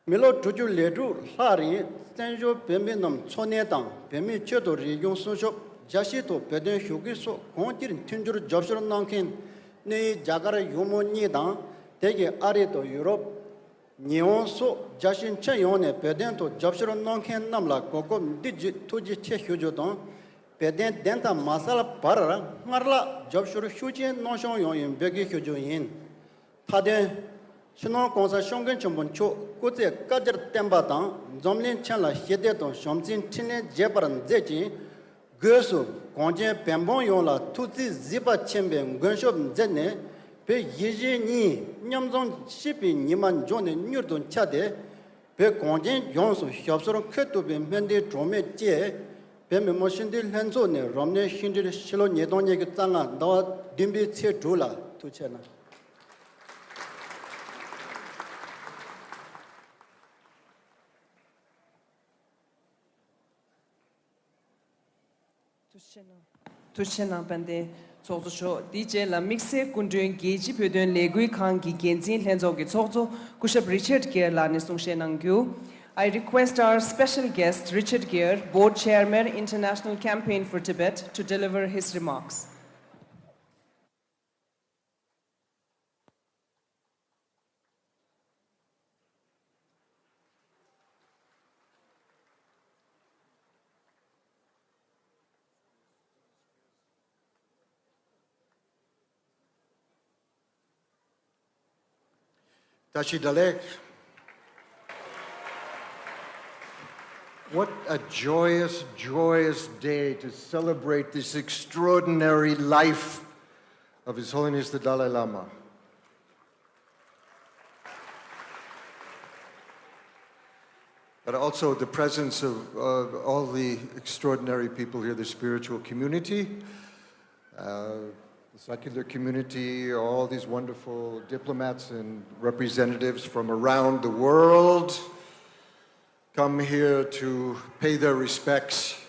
Milo tuju ledu lari senjo pembe nam chone dang pemi chedo ri yong sunshop jashi to peden hyugi so kontirin tinjur jobsur nangkin ne jagara yumo ni dang dege are to Europe nion so jashin chen yone peden to jobsur nangkin namla koko diji tuji che hyujo dang peden denta masala parara ngarla jobsur hyuji nonshon yon begi hyujo yin tade 신호 공사 성근 전문 초 고제 까저 템바당 점린 찬라 헤데도 섬진 친내 제바른 제지 거수 공제 뱀봉 용라 투지 지바 쳔벤 근숍 제네 베 예제니 냠종 시비 니만 존네 뉴돈 차데 베 공제 용수 협소로 크토베 맨데 조메 제 베메 모신들 렌조네 롬네 힌들 실로 예동예 그 땅아 너 딤비 체 둘라 투체나 Tushena bande tsozo DJ la mixe kunduen geji pöden legui kangi genzin lenzo ge tsozo kushab Richard Gere la nisung shenangyu. I request our special guest Richard Gere, Board Chairman, International Campaign for Tibet, to deliver his remarks. Tashi Dalek, what a joyous, joyous day to celebrate this extraordinary life of His Holiness the Dalai Lama. But also the presence of all the extraordinary people here, the spiritual community, the secular community, all these wonderful diplomats and representatives from around the world come here to pay their respects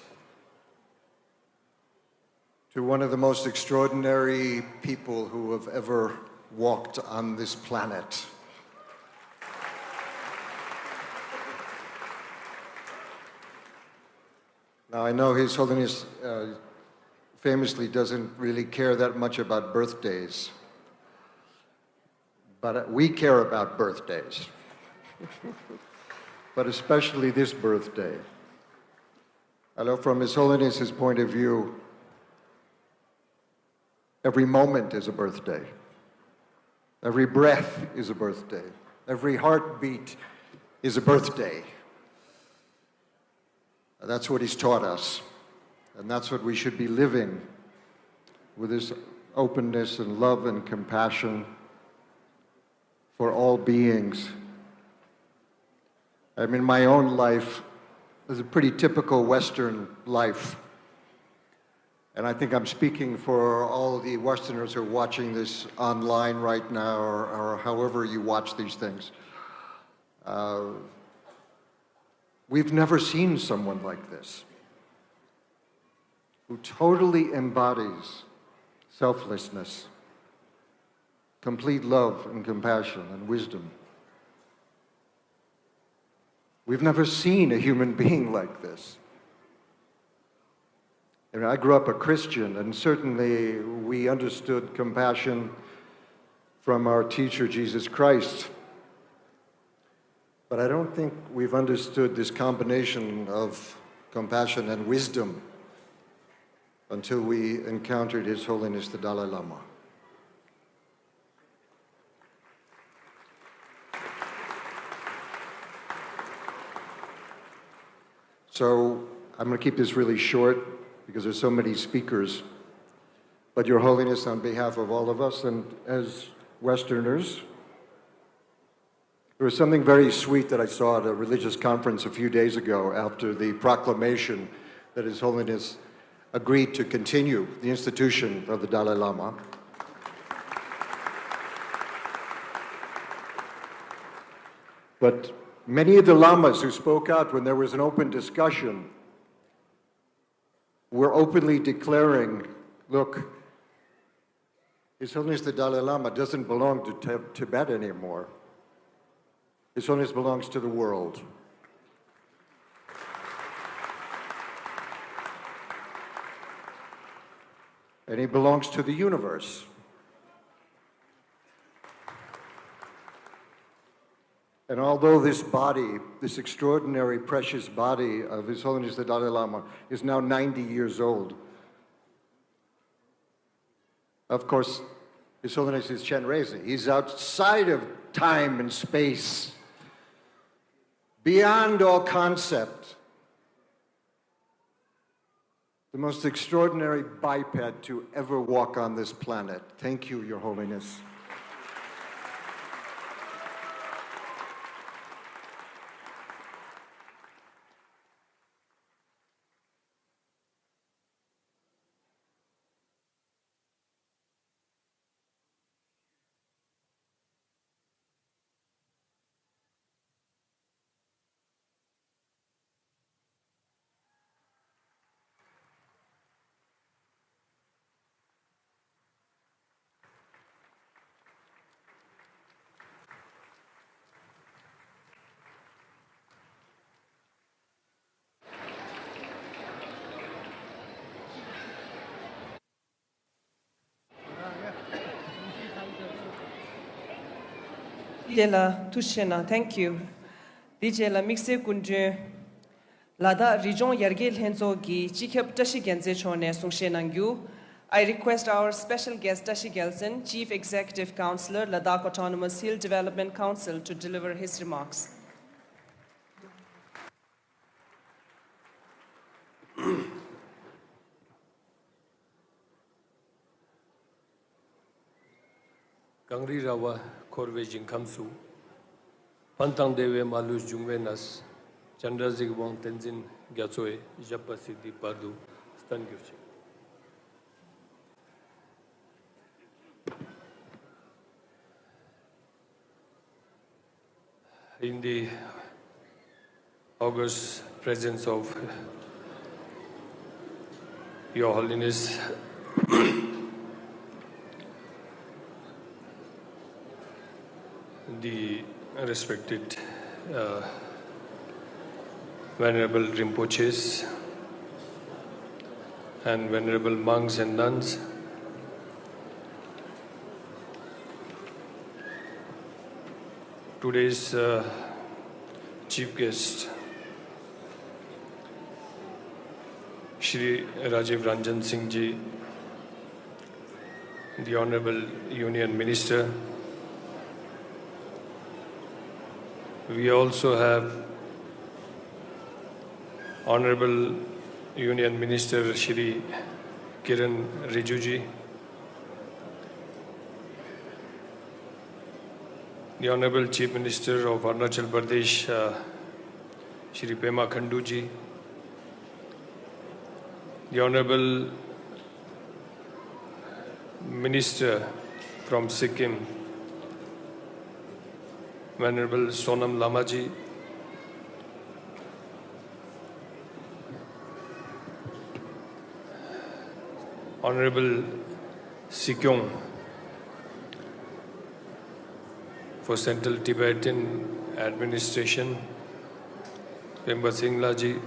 to one of the most extraordinary people who have ever walked on this planet. Now, I know His Holiness famously doesn't really care that much about birthdays, but we care about birthdays, but especially this birthday. I know from His Holiness's point of view, every moment is a birthday. Every breath is a birthday. Every heartbeat is a birthday. That's what He's taught us. And that's what we should be living, with this openness and love and compassion for all beings. I mean, my own life is a pretty typical Western life. And I think I'm speaking for all the Westerners who are watching this online right now, or however you watch these things. We've never seen someone like this, who totally embodies selflessness, complete love and compassion and wisdom. We've never seen a human being like this. And I grew up a Christian, and certainly we understood compassion from our teacher, Jesus Christ. But I don't think we've understood this combination of compassion and wisdom until we encountered His Holiness the Dalai Lama. So I'm going to keep this really short because there's so many speakers. But Your Holiness, on behalf of all of us and as Westerners, There was something very sweet that I saw at a religious conference a few days ago after the proclamation that His Holiness agreed to continue the institution of the Dalai Lama. But many of the lamas who spoke out when there was an open discussion were openly declaring, look, His Holiness the Dalai Lama doesn't belong to Tibet anymore. His Holiness belongs to the world. And he belongs to the universe. And although this body, this extraordinary, precious body of His Holiness the Dalai Lama is now 90 years old, of course, His Holiness is Chenrezig. He's outside of time and space, beyond all concept. The most extraordinary biped to ever walk on this planet. Thank you, Your Holiness. Dijela Tushena, thank you. Dijela Mixe Kunje, Lada Region Yergil Henzo Gi, Chikep Tashi Genze Chone Sungshenangyu. I request our special guest Tashi Gelsen, Chief Executive Counselor, Ladakh Autonomous Hill Development Council, to deliver his remarks. Gangri Rawa Korve Jinkamsu, Pantang Deve Malus Jungvenas, Chandra Zigbong Tenzin Gyatsoe, Japa Siddhi Padu, Stan Gyurche. In the august presence of Your Holiness, the respected Venerable Rinpoches and Venerable monks and nuns, today's chief guest, Shri Rajiv Ranjan Singh Ji, the Honorable Union Minister. We also have Honorable Union Minister Shri Kiran Rijiju Ji, the Honorable Chief Minister of Arunachal Pradesh, Shri Pema Khandu Ji, the Honorable Minister from Sikkim, Venerable Sonam Lama Ji, Honorable Sikyong for Central Tibetan Administration, Pemba Singla Ji,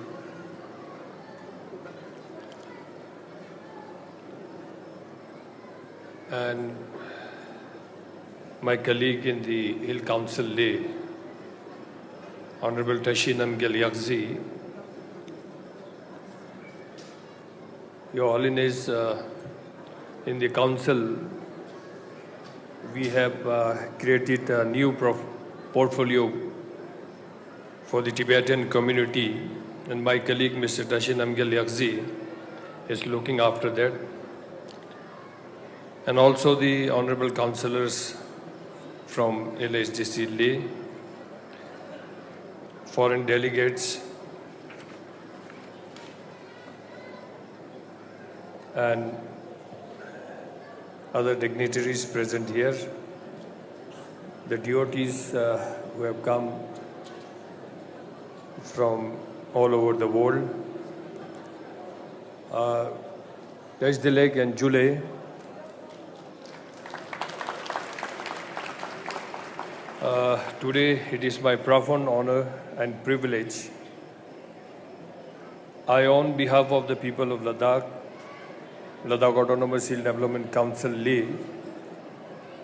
and my colleague in the Hill Council Leh, Honorable Tashi Namgyal Yakzi, Your Holiness, in the Council, we have created a new portfolio for the Tibetan community, and my colleague, Mr. Tashi Namgyal Yakzi, is looking after that. And also the Honorable Councillors from LHDC Leh, foreign delegates, and other dignitaries present here, the devotees who have come from all over the world, Tashdilek and Jule, today it is my profound honor and privilege. I, on behalf of the people of Ladakh, Ladakh Autonomous Hill Development Council, Leh,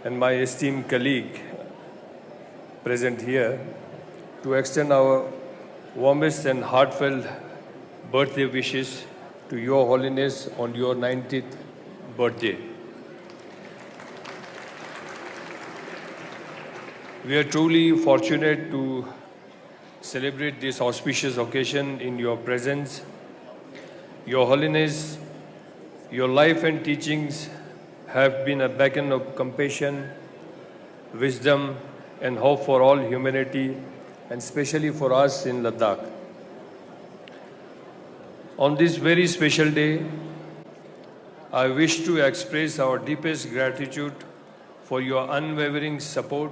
and my esteemed colleague present here, to extend our warmest and heartfelt birthday wishes to Your Holiness on your 90th birthday. We are truly fortunate to celebrate this auspicious occasion in your presence. Your Holiness, your life and teachings have been a beacon of compassion, wisdom, and hope for all humanity, and especially for us in Ladakh. On this very special day, I wish to express our deepest gratitude for your unwavering support,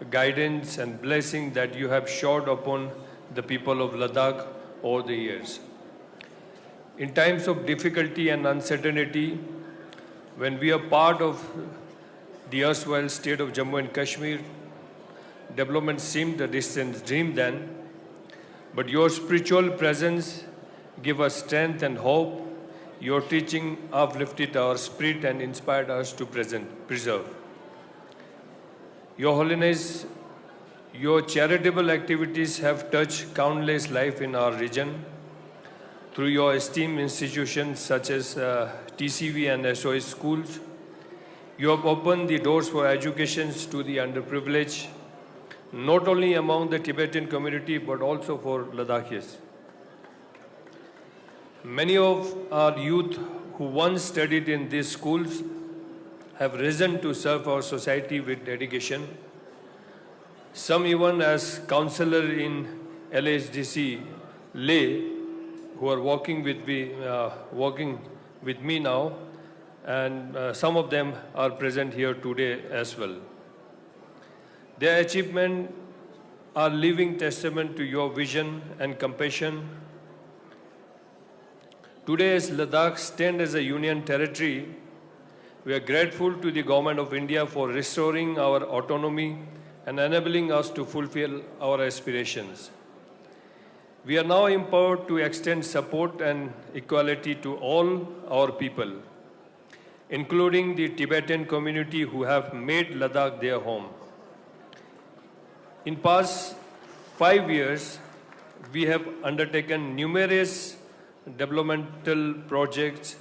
guidance, and blessing that you have showered upon the people of Ladakh over the years. In times of difficulty and uncertainty, when we are part of the erstwhile state of Jammu and Kashmir, development seemed a distant dream then, but your spiritual presence gave us strength and hope. Your teaching uplifted our spirit and inspired us to preserve. Your Holiness, your charitable activities have touched countless lives in our region. Through your esteemed institutions such as TCV and SOS schools, you have opened the doors for education to the underprivileged, not only among the Tibetan community but also for Ladakhis. Many of our youth who once studied in these schools have risen to serve our society with dedication. Some even as counselor in LHDC Leh, who are working with me now, and some of them are present here today as well. Their achievements are living testament to your vision and compassion. Today, as Ladakh stands as a union territory, we are grateful to the Government of India for restoring our autonomy and enabling us to fulfill our aspirations. We are now empowered to extend support and equality to all our people, including the Tibetan community who have made Ladakh their home. In past 5 years, we have undertaken numerous developmental projects,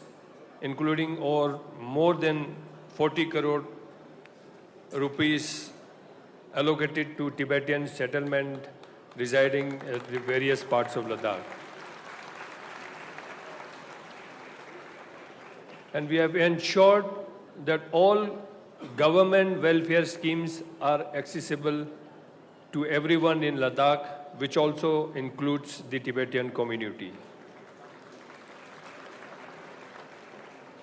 including more than 40 crore rupees allocated to Tibetan settlement residing at the various parts of Ladakh. And we have ensured that all government welfare schemes are accessible to everyone in Ladakh, which also includes the Tibetan community.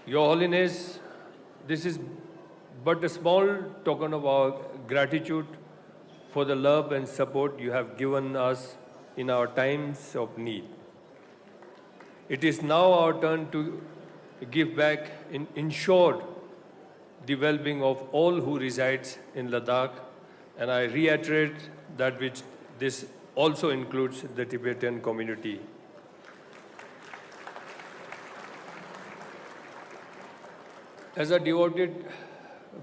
Your Holiness, this is but a small token of our gratitude for the love and support you have given us in our times of need. It is now our turn to give back and ensure the well-being of all who resides in Ladakh, and I reiterate that which this also includes the Tibetan community. As a devoted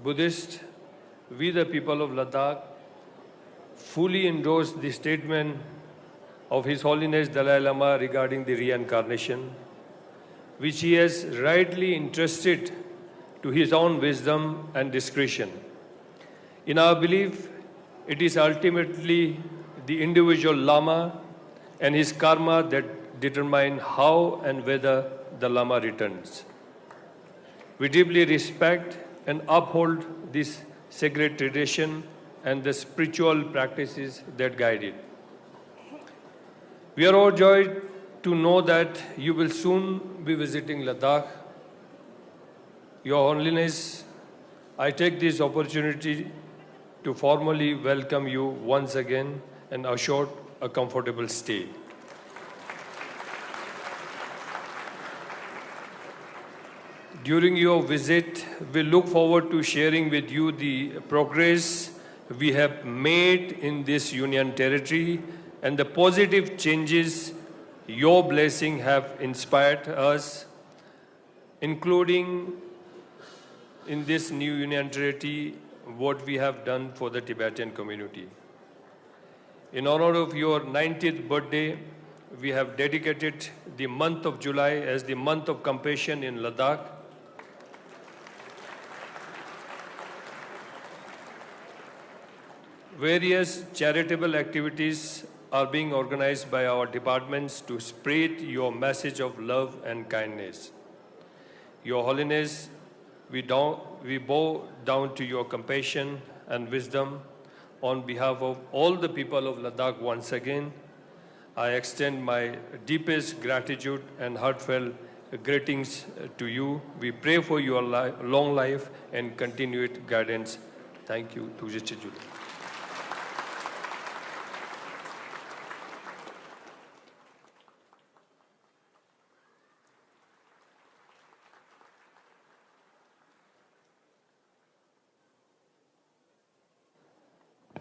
Buddhist, we the people of Ladakh fully endorse the statement of His Holiness Dalai Lama regarding the reincarnation, which he has rightly entrusted to his own wisdom and discretion. In our belief, it is ultimately the individual Lama and his karma that determine how and whether the Lama returns. We deeply respect and uphold this sacred tradition and the spiritual practices that guide it. We are overjoyed to know that you will soon be visiting Ladakh. Your Holiness, I take this opportunity to formally welcome you once again and assure a comfortable stay. During your visit, we look forward to sharing with you the progress we have made in this Union territory and the positive changes your blessing have inspired us, including in this new Union territory, what we have done for the Tibetan community. In honor of your 90th birthday, we have dedicated the month of July as the month of compassion in Ladakh. Various charitable activities are being organized by our departments to spread your message of love and kindness. Your Holiness, we bow down to your compassion and wisdom. On behalf of all the people of Ladakh once again, I extend my deepest gratitude and heartfelt greetings to you. We pray for your long life and continued guidance. Thank you. Tuje Chijul.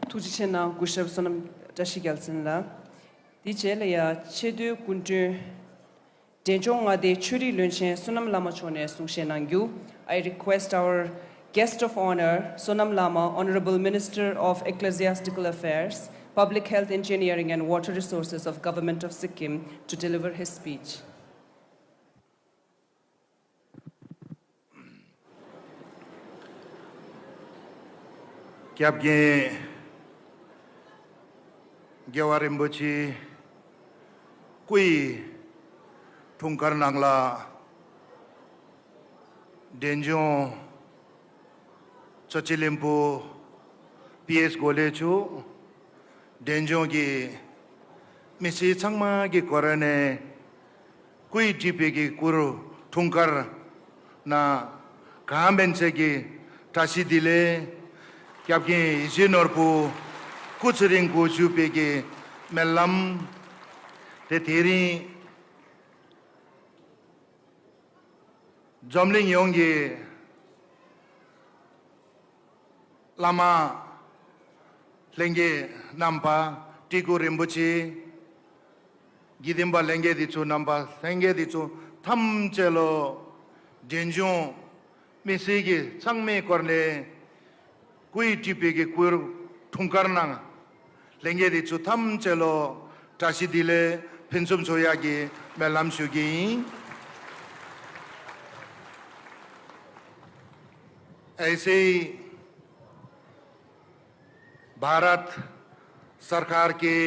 Tujichena Gushab Sonam Dashigalson La. Dichel ya Chedu Kuntu Dejonga de Churi Lunchen Sonam Lama Chone Sungshenangyu. I request our guest of honor, Sonam Lama, Honorable Minister of Ecclesiastical Affairs, Public Health Engineering and Water Resources of Government of Sikkim, to deliver his speech. Kyabge Gyawarimbuchi Kui Tungkar Nangla Denjon Chachilimpu PS Golechu Denjon gi Misi Changma gi Korane Kui Tipe gi Kuru Tungkar na Kahambense gi Tasidile Kyabge Jinorpu Kutsering Kuchupege Melam Teteri Jomling Yonge Lama Lenge Nampa Tiku Rimbuchi Gidimba Lenge Dichu Nampa Lenge Dichu Tham Chelo Denjon Misigi Changme Korne Kui Tipege Kur Tungkarnang Lenge Dichu Tham Chelo Tasidile Pinsum Soyagi Melam Sugi ऐसे ही भारत सरकार के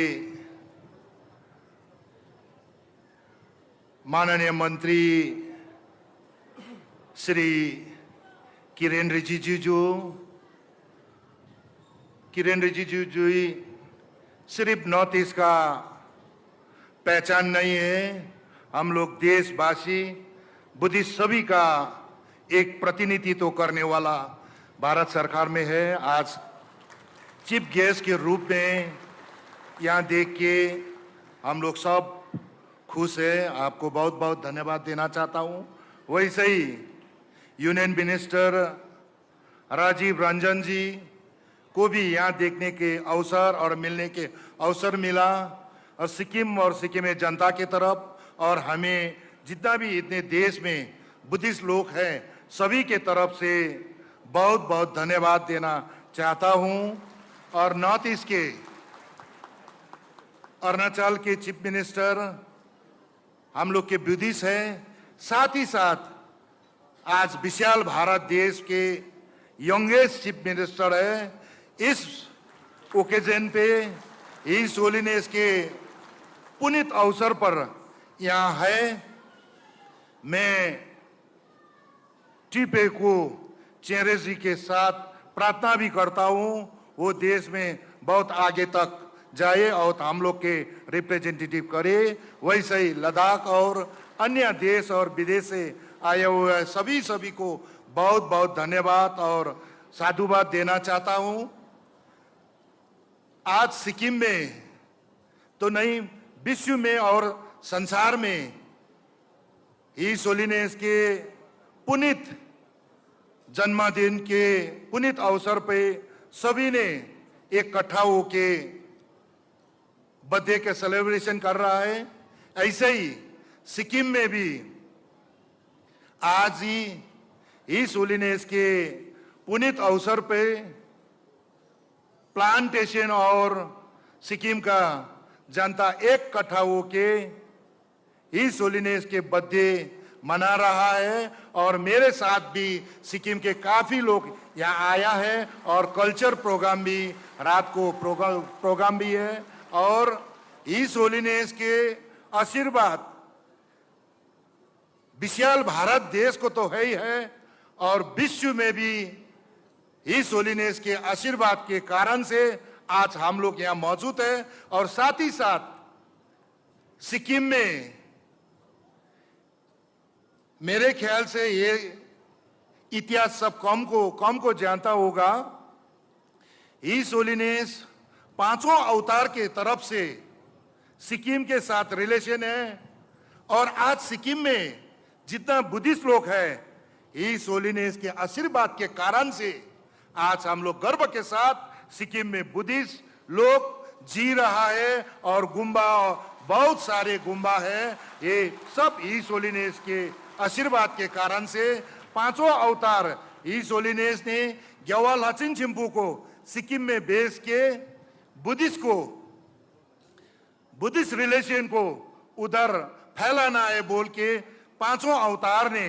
माननीय मंत्री श्री किरेन रिजिजू जी सिर्फ north east का पहचान नहीं है, हम लोग देशवासी बुद्धिस्ट सभी का एक प्रतिनिधित्व करने वाला भारत सरकार में है। आज चीफ गेस्ट के रूप में यहाँ देख के हम लोग सब खुश हैं। आपको बहुत बहुत धन्यवाद देना चाहता हूँ। वैसे ही यूनियन मिनिस्टर राजीव रंजन जी को भी यहाँ देखने के अवसर और मिलने के अवसर मिला और सिक्किम में जनता के तरफ और हमें जितना भी इतने देश में बुद्धिस्ट लोग हैं सभी के तरफ से बहुत बहुत धन्यवाद देना चाहता हूँ। और नॉर्थ ईस्ट के अरुणाचल के चीफ मिनिस्टर हम लोग के बुद्धिस्ट हैं, साथ ही साथ आज विशाल भारत देश के यंगेस्ट चीफ मिनिस्टर है। इस ओकेजन पे हिज होलीनेस के पुनीत अवसर पर यहाँ है। मैं टीपे को चेरेजी के साथ प्रार्थना भी करता हूँ वो देश में बहुत आगे तक जाए और हम लोग के रिप्रेजेंटेटिव करे। वैसे ही लद्दाख और अन्य देश और विदेश से आए हुए सभी को बहुत बहुत धन्यवाद और साधुवाद देना चाहता हूं। आज सिक्किम में तो नहीं, विश्व में और संसार में हिज होलीनेस के पुनीत जन्मदिन के पुनीत अवसर पे सभी ने इकट्ठा होके बर्थडे के सेलिब्रेशन कर रहा है। ऐसे ही सिक्किम में भी आज ही हिज होलीनेस के पुनीत अवसर पे प्लांटेशन और सिक्किम का जनता इकट्ठा होके हिज होलीनेस के बर्थडे मना रहा है। और मेरे साथ भी सिक्किम के काफी लोग यहाँ आया है और कल्चर प्रोग्राम भी, रात को प्रोग्राम भी है। और हिज होलीनेस के आशीर्वाद विशाल भारत देश को तो है ही है और विश्व में भी हिज होलीनेस के आशीर्वाद के कारण से आज हम लोग यहाँ मौजूद है। और साथ ही साथ सिक्किम में मेरे ख्याल से ये इतिहास सब कम को जानता होगा। हिज होलीनेस पांचों अवतार के तरफ से सिक्किम के साथ रिलेशन है। और आज सिक्किम में जितना बुद्धिस्ट लोग हैं, हिज होलीनेस के आशीर्वाद के कारण से आज हम लोग गर्व के साथ सिक्किम में बुद्धिस्ट लोग जी रहा है। और गुम्बा, बहुत सारे गुम्बा है, ये सब हिज होलीनेस के आशीर्वाद के कारण से पांचों अवतार हिज होलीनेस ने ग्यावाल हाचिन चिम्पू को सिक्किम में बेच के बुद्धिस्ट रिलेशन को उधर फैलाना है बोल के पांचों अवतार ने,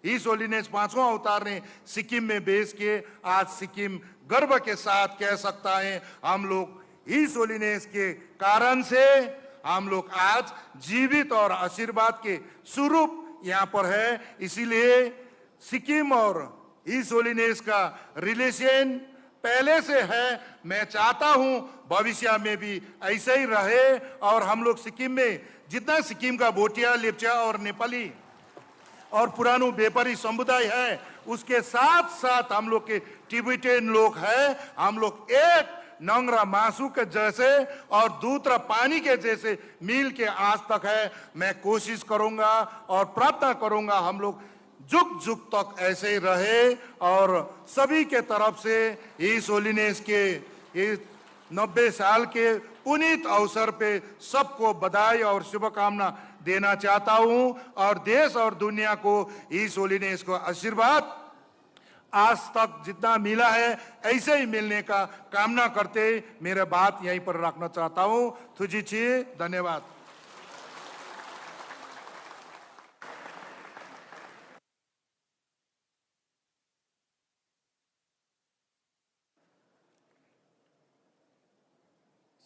हिज होलीनेस पांचों अवतार ने सिक्किम में बेच के आज सिक्किम गर्व के साथ कह सकता है हम लोग हिज होलीनेस के कारण से हम लोग आज जीवित और आशीर्वाद के स्वरूप यहाँ पर है। इसीलिए सिक्किम और हिज होलीनेस का रिलेशन पहले से है। मैं चाहता हूं भविष्य में भी ऐसे ही रहे। और हम लोग सिक्किम में जितना सिक्किम का भोटिया, लेप्चा और नेपाली और पुरानो व्यापारी समुदाय है, उसके साथ साथ हम लोग के टिबेटियन लोग हैं, हम लोग एक नंगरा मासू के जैसे और दूसरा पानी के जैसे मिल के आज तक है। मैं कोशिश करूंगा और प्रार्थना करूंगा हम लोग जुग जुग तक ऐसे ही रहे। और सभी के तरफ से हिज होलीनेस के इस 90 साल के पुनीत अवसर पे सबको बधाई और शुभकामना देना चाहता हूं। और देश और दुनिया को हिज होलीनेस को आशीर्वाद आज तक जितना मिला है ऐसे ही मिलने का कामना करते मेरे बात यहीं पर रखना चाहता हूं। तुझी छी, धन्यवाद।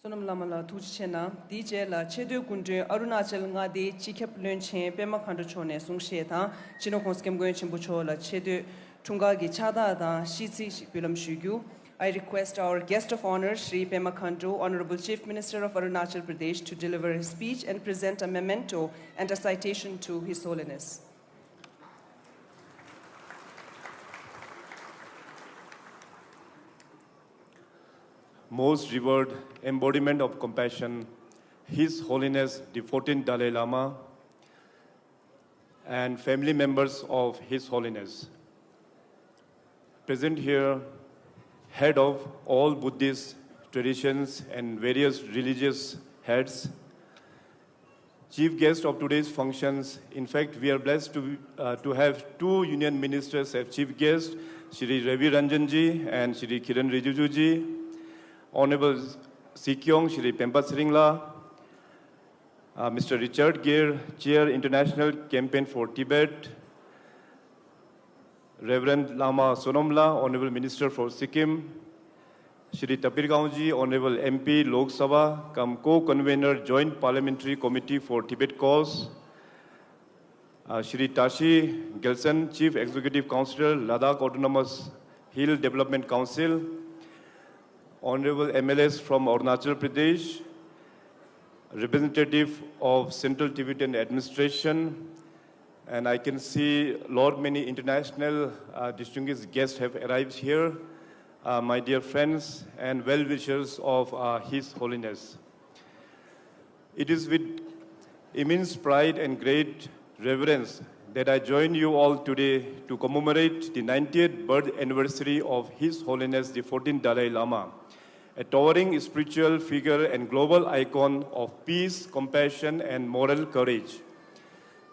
Sonam lamala tuchena DJ la chedu kunde Arunachal nga de chikep lunche pema khandu chone sungshe tha chino khoskem goyen chimbucho la chedu tunga gi chada da shitsi pilam shugyu. I request our guest of honor Shri Pema Khandu, Honorable Chief Minister of Arunachal Pradesh, to deliver his speech and present a memento and a citation to His Holiness. Most revered embodiment of compassion, His Holiness the 14th Dalai Lama, and family members of His Holiness. Present here, head of all Buddhist traditions and various religious heads, chief guest of today's functions. In fact, we are blessed to have two union ministers as chief guests, Shri Ravi Ranjanji and Shri Kiran Rijijuji. Honorable Sikyong, Shri Pempa Sringla, Mr. Richard Gere, Chair International Campaign for Tibet, Reverend Lama Sonomla, Honorable Minister for Sikkim, Shri Tapir Gaonji, Honorable MP Lok Sabha, co-convener Joint Parliamentary Committee for Tibet Cause, Shri Tashi Gelson, Chief Executive Councillor, Ladakh Autonomous Hill Development Council, honorable MLAs from Arunachal Pradesh, representative of Central Tibetan Administration, and I can see many international distinguished guests have arrived here, my dear friends and well-wishers of His Holiness. It is with immense pride and great reverence that I join you all today to commemorate the 90th birth anniversary of His Holiness the 14th Dalai Lama, a towering spiritual figure and global icon of peace, compassion, and moral courage.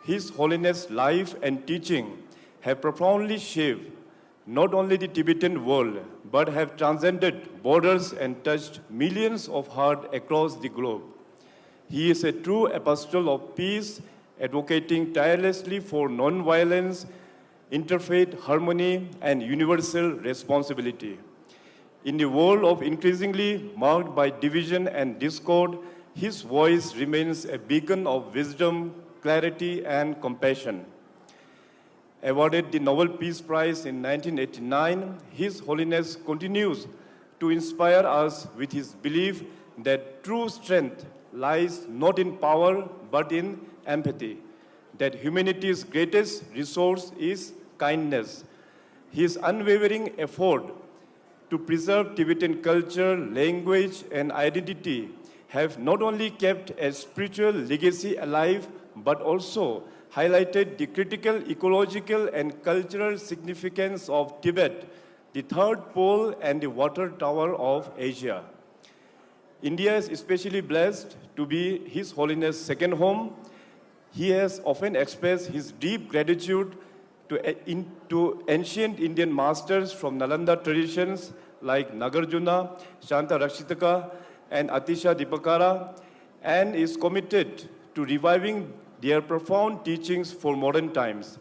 His Holiness' life and teaching have profoundly shaped not only the Tibetan world, but have transcended borders and touched millions of hearts across the globe. He is a true apostle of peace, advocating tirelessly for non-violence, interfaith harmony, and universal responsibility. In a world of increasingly marked by division and discord, his voice remains a beacon of wisdom, clarity, and compassion. Awarded the Nobel Peace Prize in 1989, His Holiness continues to inspire us with his belief that true strength lies not in power but in empathy, that humanity's greatest resource is kindness. His unwavering effort to preserve Tibetan culture, language, and identity have not only kept a spiritual legacy alive, but also highlighted the critical ecological and cultural significance of Tibet, the third pole and the water tower of Asia. India is especially blessed to be His Holiness' second home. He has often expressed his deep gratitude to ancient Indian masters from Nalanda traditions like Nagarjuna, Shanta Rakshitaka, and Atisha Dipakara, and is committed to reviving their profound teachings for modern times.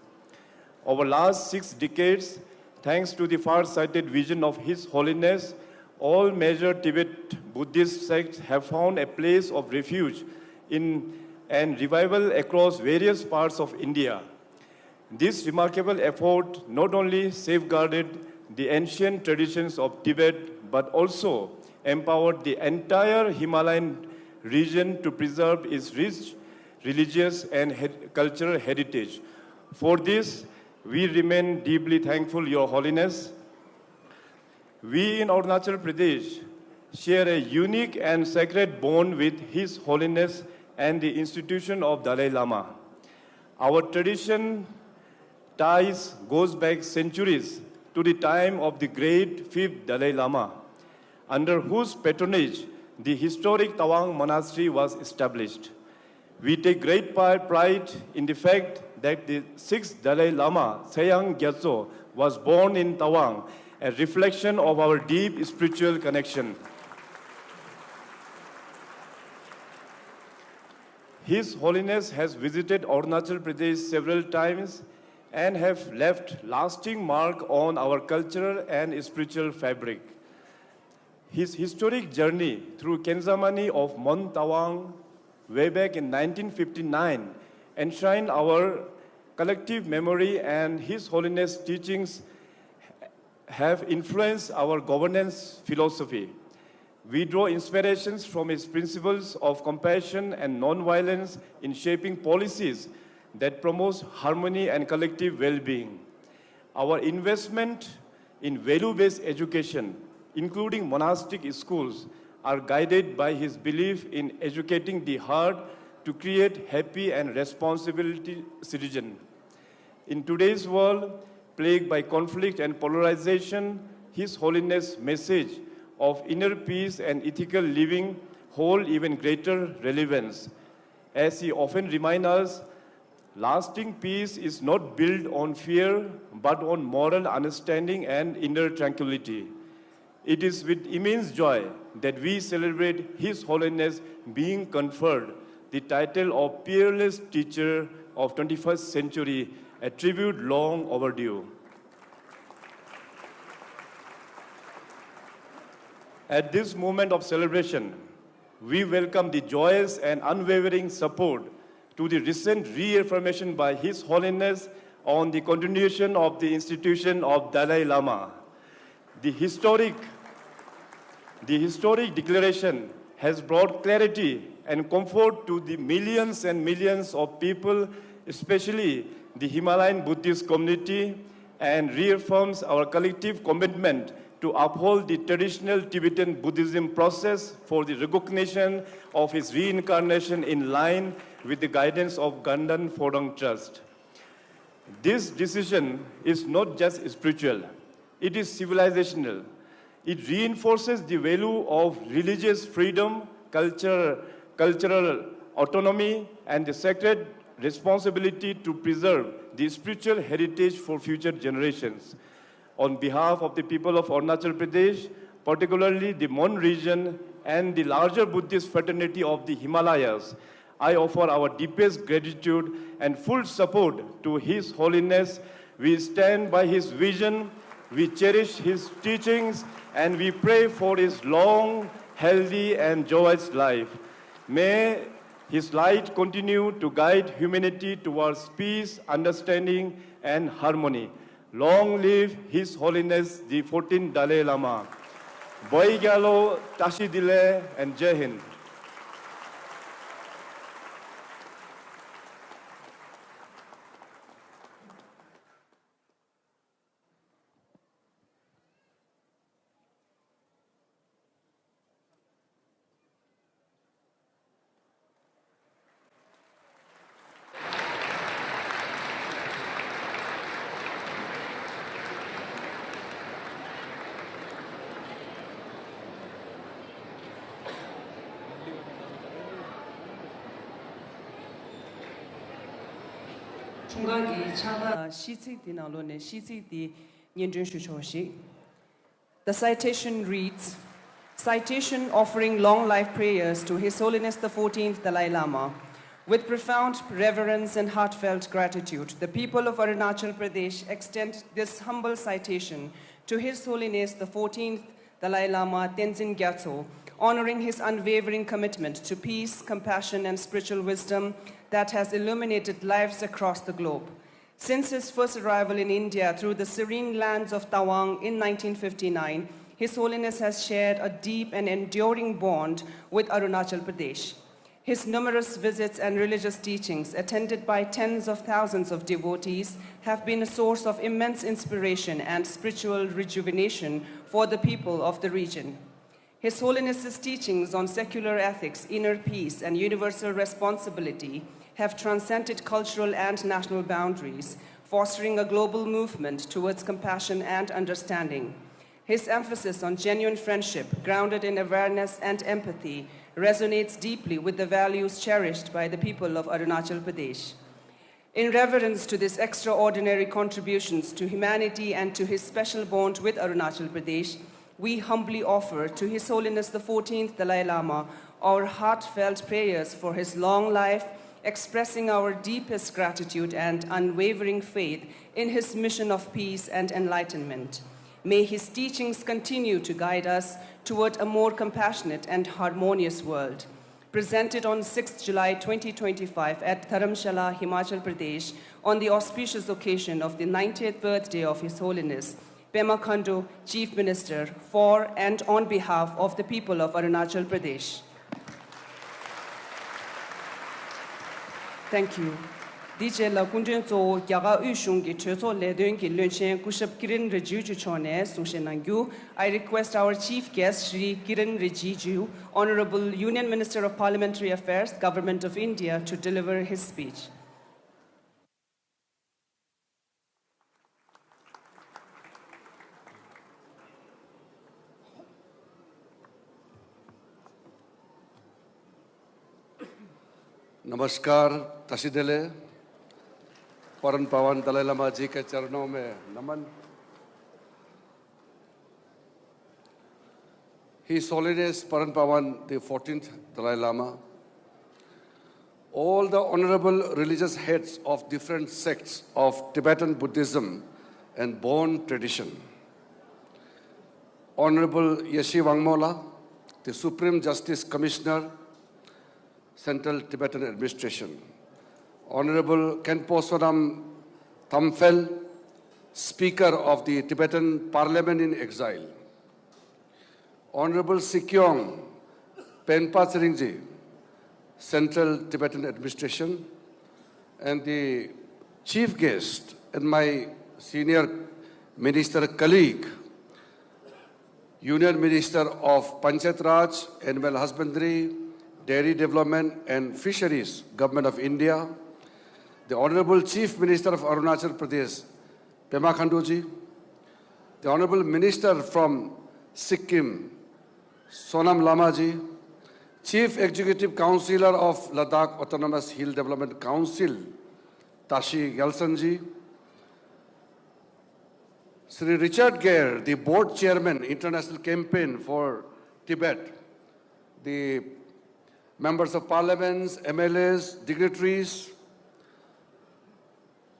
Over the last 6 decades, thanks to the far-sighted vision of His Holiness, all major Tibet Buddhist sects have found a place of refuge and revival across various parts of India. This remarkable effort not only safeguarded the ancient traditions of Tibet, but also empowered the entire Himalayan region to preserve its rich religious and cultural heritage. For this, we remain deeply thankful, Your Holiness. We in Arunachal Pradesh share a unique and sacred bond with His Holiness and the institution of Dalai Lama. Our tradition ties goes back centuries to the time of the great 5th Dalai Lama, under whose patronage the historic Tawang Monastery was established. We take great pride in the fact that the 6th Dalai Lama, Sayang Gyatso, was born in Tawang, a reflection of our deep spiritual connection. His Holiness has visited Arunachal Pradesh several times and have left lasting mark on our cultural and spiritual fabric. His historic journey through Kenzamani of Mount Tawang way back in 1959 enshrined our collective memory, and His Holiness' teachings have influenced our governance philosophy. We draw inspirations from his principles of compassion and non-violence in shaping policies that promote harmony and collective well-being. Our investment in value-based education, including monastic schools, are guided by his belief in educating the heart to create happy and responsible citizens. In today's world, plagued by conflict and polarization, His Holiness' message of inner peace and ethical living hold even greater relevance. As he often reminds us, lasting peace is not built on fear, but on moral understanding and inner tranquility. It is with immense joy that we celebrate His Holiness being conferred the title of Peerless Teacher of 21st Century, a tribute long overdue. At this moment of celebration, we welcome the joyous and unwavering support to the recent reaffirmation by His Holiness on the continuation of the institution of Dalai Lama. The The historic declaration has brought clarity and comfort to the millions and millions of people, especially the Himalayan Buddhist community, and reaffirms our collective commitment to uphold the traditional Tibetan Buddhism process for the recognition of his reincarnation in line with the guidance of Ganden Phorang Trust. This decision is not just spiritual, it is civilizational. It reinforces the value of religious freedom, cultural autonomy, and the sacred responsibility to preserve the spiritual heritage for future generations. On behalf of the people of Arunachal Pradesh, particularly the Mon region and the larger Buddhist fraternity of the Himalayas, I offer our deepest gratitude and full support to His Holiness. We stand by his vision, we cherish his teachings, and we pray for his long, healthy, and joyous life. May his light continue to guide humanity towards peace, understanding, and harmony. Long live His Holiness the 14th Dalai Lama. Boi Gyalo, Tashi Dile, and Jai Hind. The citation reads, citation offering long life prayers to His Holiness the 14th Dalai Lama. With profound reverence and heartfelt gratitude, the people of Arunachal Pradesh extend this humble citation to His Holiness the 14th Dalai Lama Tenzin Gyatso, honoring his unwavering commitment to peace, compassion, and spiritual wisdom that has illuminated lives across the globe. Since his first arrival in India through the serene lands of Tawang in 1959, His Holiness has shared a deep and enduring bond with Arunachal Pradesh. His numerous visits and religious teachings, attended by tens of thousands of devotees, have been a source of immense inspiration and spiritual rejuvenation for the people of the region. His Holiness's teachings on secular ethics, inner peace, and universal responsibility have transcended cultural and national boundaries, fostering a global movement towards compassion and understanding. His emphasis on genuine friendship, grounded in awareness and empathy, resonates deeply with the values cherished by the people of Arunachal Pradesh. In reverence to these extraordinary contributions to humanity and to his special bond with Arunachal Pradesh, we humbly offer to His Holiness the 14th Dalai Lama our heartfelt prayers for his long life, expressing our deepest gratitude and unwavering faith in his mission of peace and enlightenment. May his teachings continue to guide us toward a more compassionate and harmonious world. Presented on 6th July 2025 at Dharamshala, Himachal Pradesh, on the auspicious occasion of the 90th birthday of His Holiness, Pema Khandu, Chief Minister, for and on behalf of the people of Arunachal Pradesh. Thank you. DJ la kundin zo yaga ushung gi chezo ledun gi lunchen kushap Kiran Rijiju chone sushenangyu. I request our chief guest Shri Kiran Rijiju, Honorable Union Minister of Parliamentary Affairs, Government of India, to deliver his speech. नमस्कार तशीदिले परम पावन दलाई लामा जी के चरणों में नमन। His Holiness Param Pawan the 14th Dalai Lama, all the honorable religious heads of different sects of Tibetan Buddhism and Bon tradition, Honorable Yeshi Wangmola, the Supreme Justice Commissioner, Central Tibetan Administration, Honorable Khenpo Sonam Thamphel, Speaker of the Tibetan Parliament in Exile, Honorable Sikyong Penpa Tseringji, Central Tibetan Administration, and the chief guest and my senior minister colleague, Union Minister of Panchayat Raj, Animal Husbandry, Dairy Development and Fisheries, Government of India, the Honorable Chief Minister of Arunachal Pradesh, Pema Khanduji, the Honorable Minister from Sikkim, Sonam Lamaji, Chief Executive Councillor of Ladakh Autonomous Hill Development Council, Tashi Gyaltsenji, Sri Richard Gere, the Board Chairman, International Campaign for Tibet, the Members of Parliaments, MLAs, dignitaries,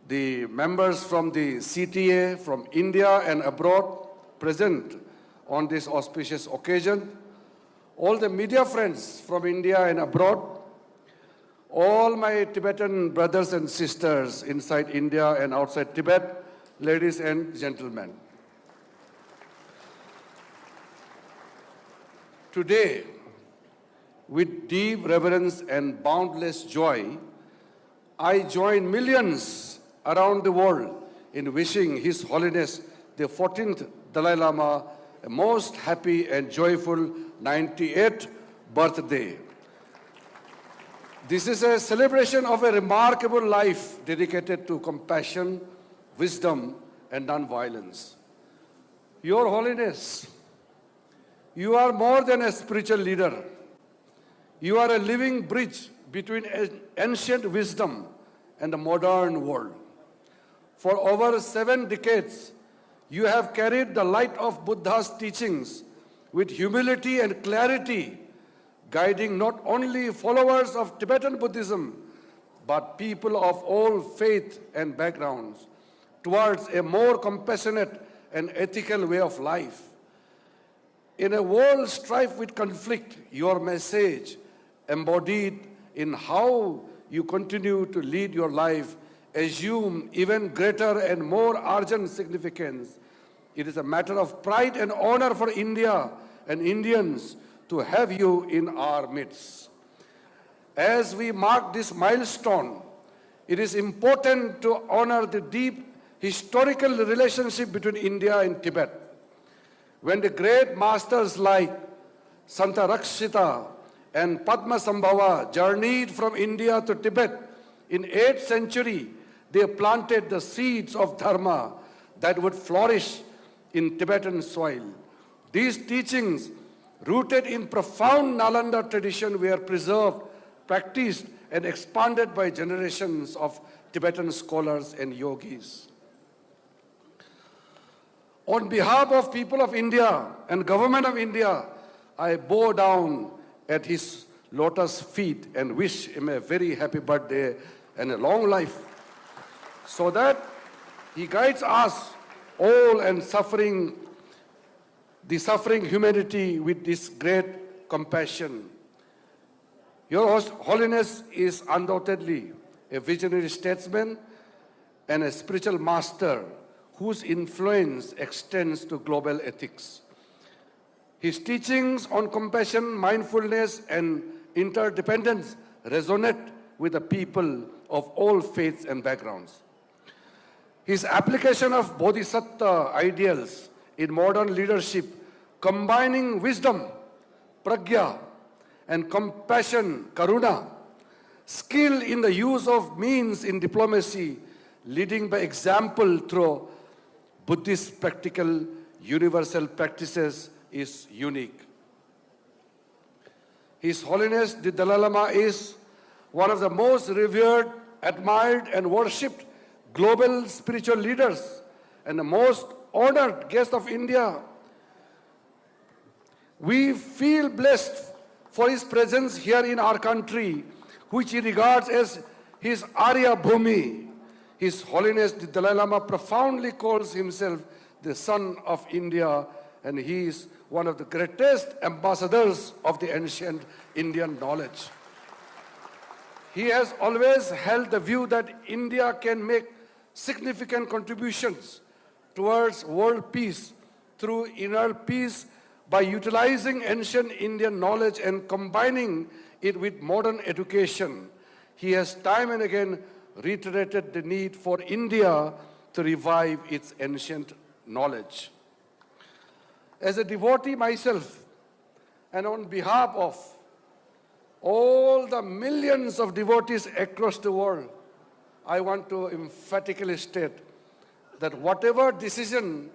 the members from the CTA, from India and abroad, present on this auspicious occasion, all the media friends from India and abroad, all my Tibetan brothers and sisters inside India and outside Tibet, ladies and gentlemen. Today, with deep reverence and boundless joy, I join millions around the world in wishing His Holiness the 14th Dalai Lama a most happy and joyful 98th birthday. This is a celebration of a remarkable life dedicated to compassion, wisdom, and non-violence. Your Holiness, you are more than a spiritual leader. You are a living bridge between ancient wisdom and the modern world. For over 7 decades, you have carried the light of Buddha's teachings with humility and clarity, guiding not only followers of Tibetan Buddhism, but people of all faith and backgrounds towards a more compassionate and ethical way of life. In a world strife with conflict, your message, embodied in how you continue to lead your life, assume even greater and more urgent significance. It is a matter of pride and honor for India and Indians to have you in our midst. As we mark this milestone, it is important to honor the deep historical relationship between India and Tibet. When the great masters like Santa Rakshita and Padma Sambhava journeyed from India to Tibet in 8th century, they planted the seeds of dharma that would flourish in Tibetan soil. These teachings, rooted in profound Nalanda tradition, were preserved, practiced, and expanded by generations of Tibetan scholars and yogis. On behalf of people of India and government of India, I bow down at his lotus feet and wish him a very happy birthday and a long life, so that he guides us all and the suffering humanity with this great compassion. Your Holiness is undoubtedly a visionary statesman and a spiritual master whose influence extends to global ethics. His teachings on compassion, mindfulness, and interdependence resonate with the people of all faiths and backgrounds. His application of Bodhisattva ideals in modern leadership, combining wisdom, pragya, and compassion, karuna, skill in the use of means in diplomacy, leading by example through Buddhist practical universal practices, is unique. His Holiness the Dalai Lama is one of the most revered, admired, and worshipped global spiritual leaders and the most honored guest of India. We feel blessed for his presence here in our country, which he regards as his Arya Bhumi. His Holiness the Dalai Lama profoundly calls himself the son of India, and he is one of the greatest ambassadors of the ancient Indian knowledge. He has always held the view that India can make significant contributions towards world peace through inner peace by utilizing ancient Indian knowledge and combining it with modern education, he has time and again reiterated the need for India to revive its ancient knowledge. As a devotee myself, and on behalf of all the millions of devotees across the world, I want to emphatically state that whatever decision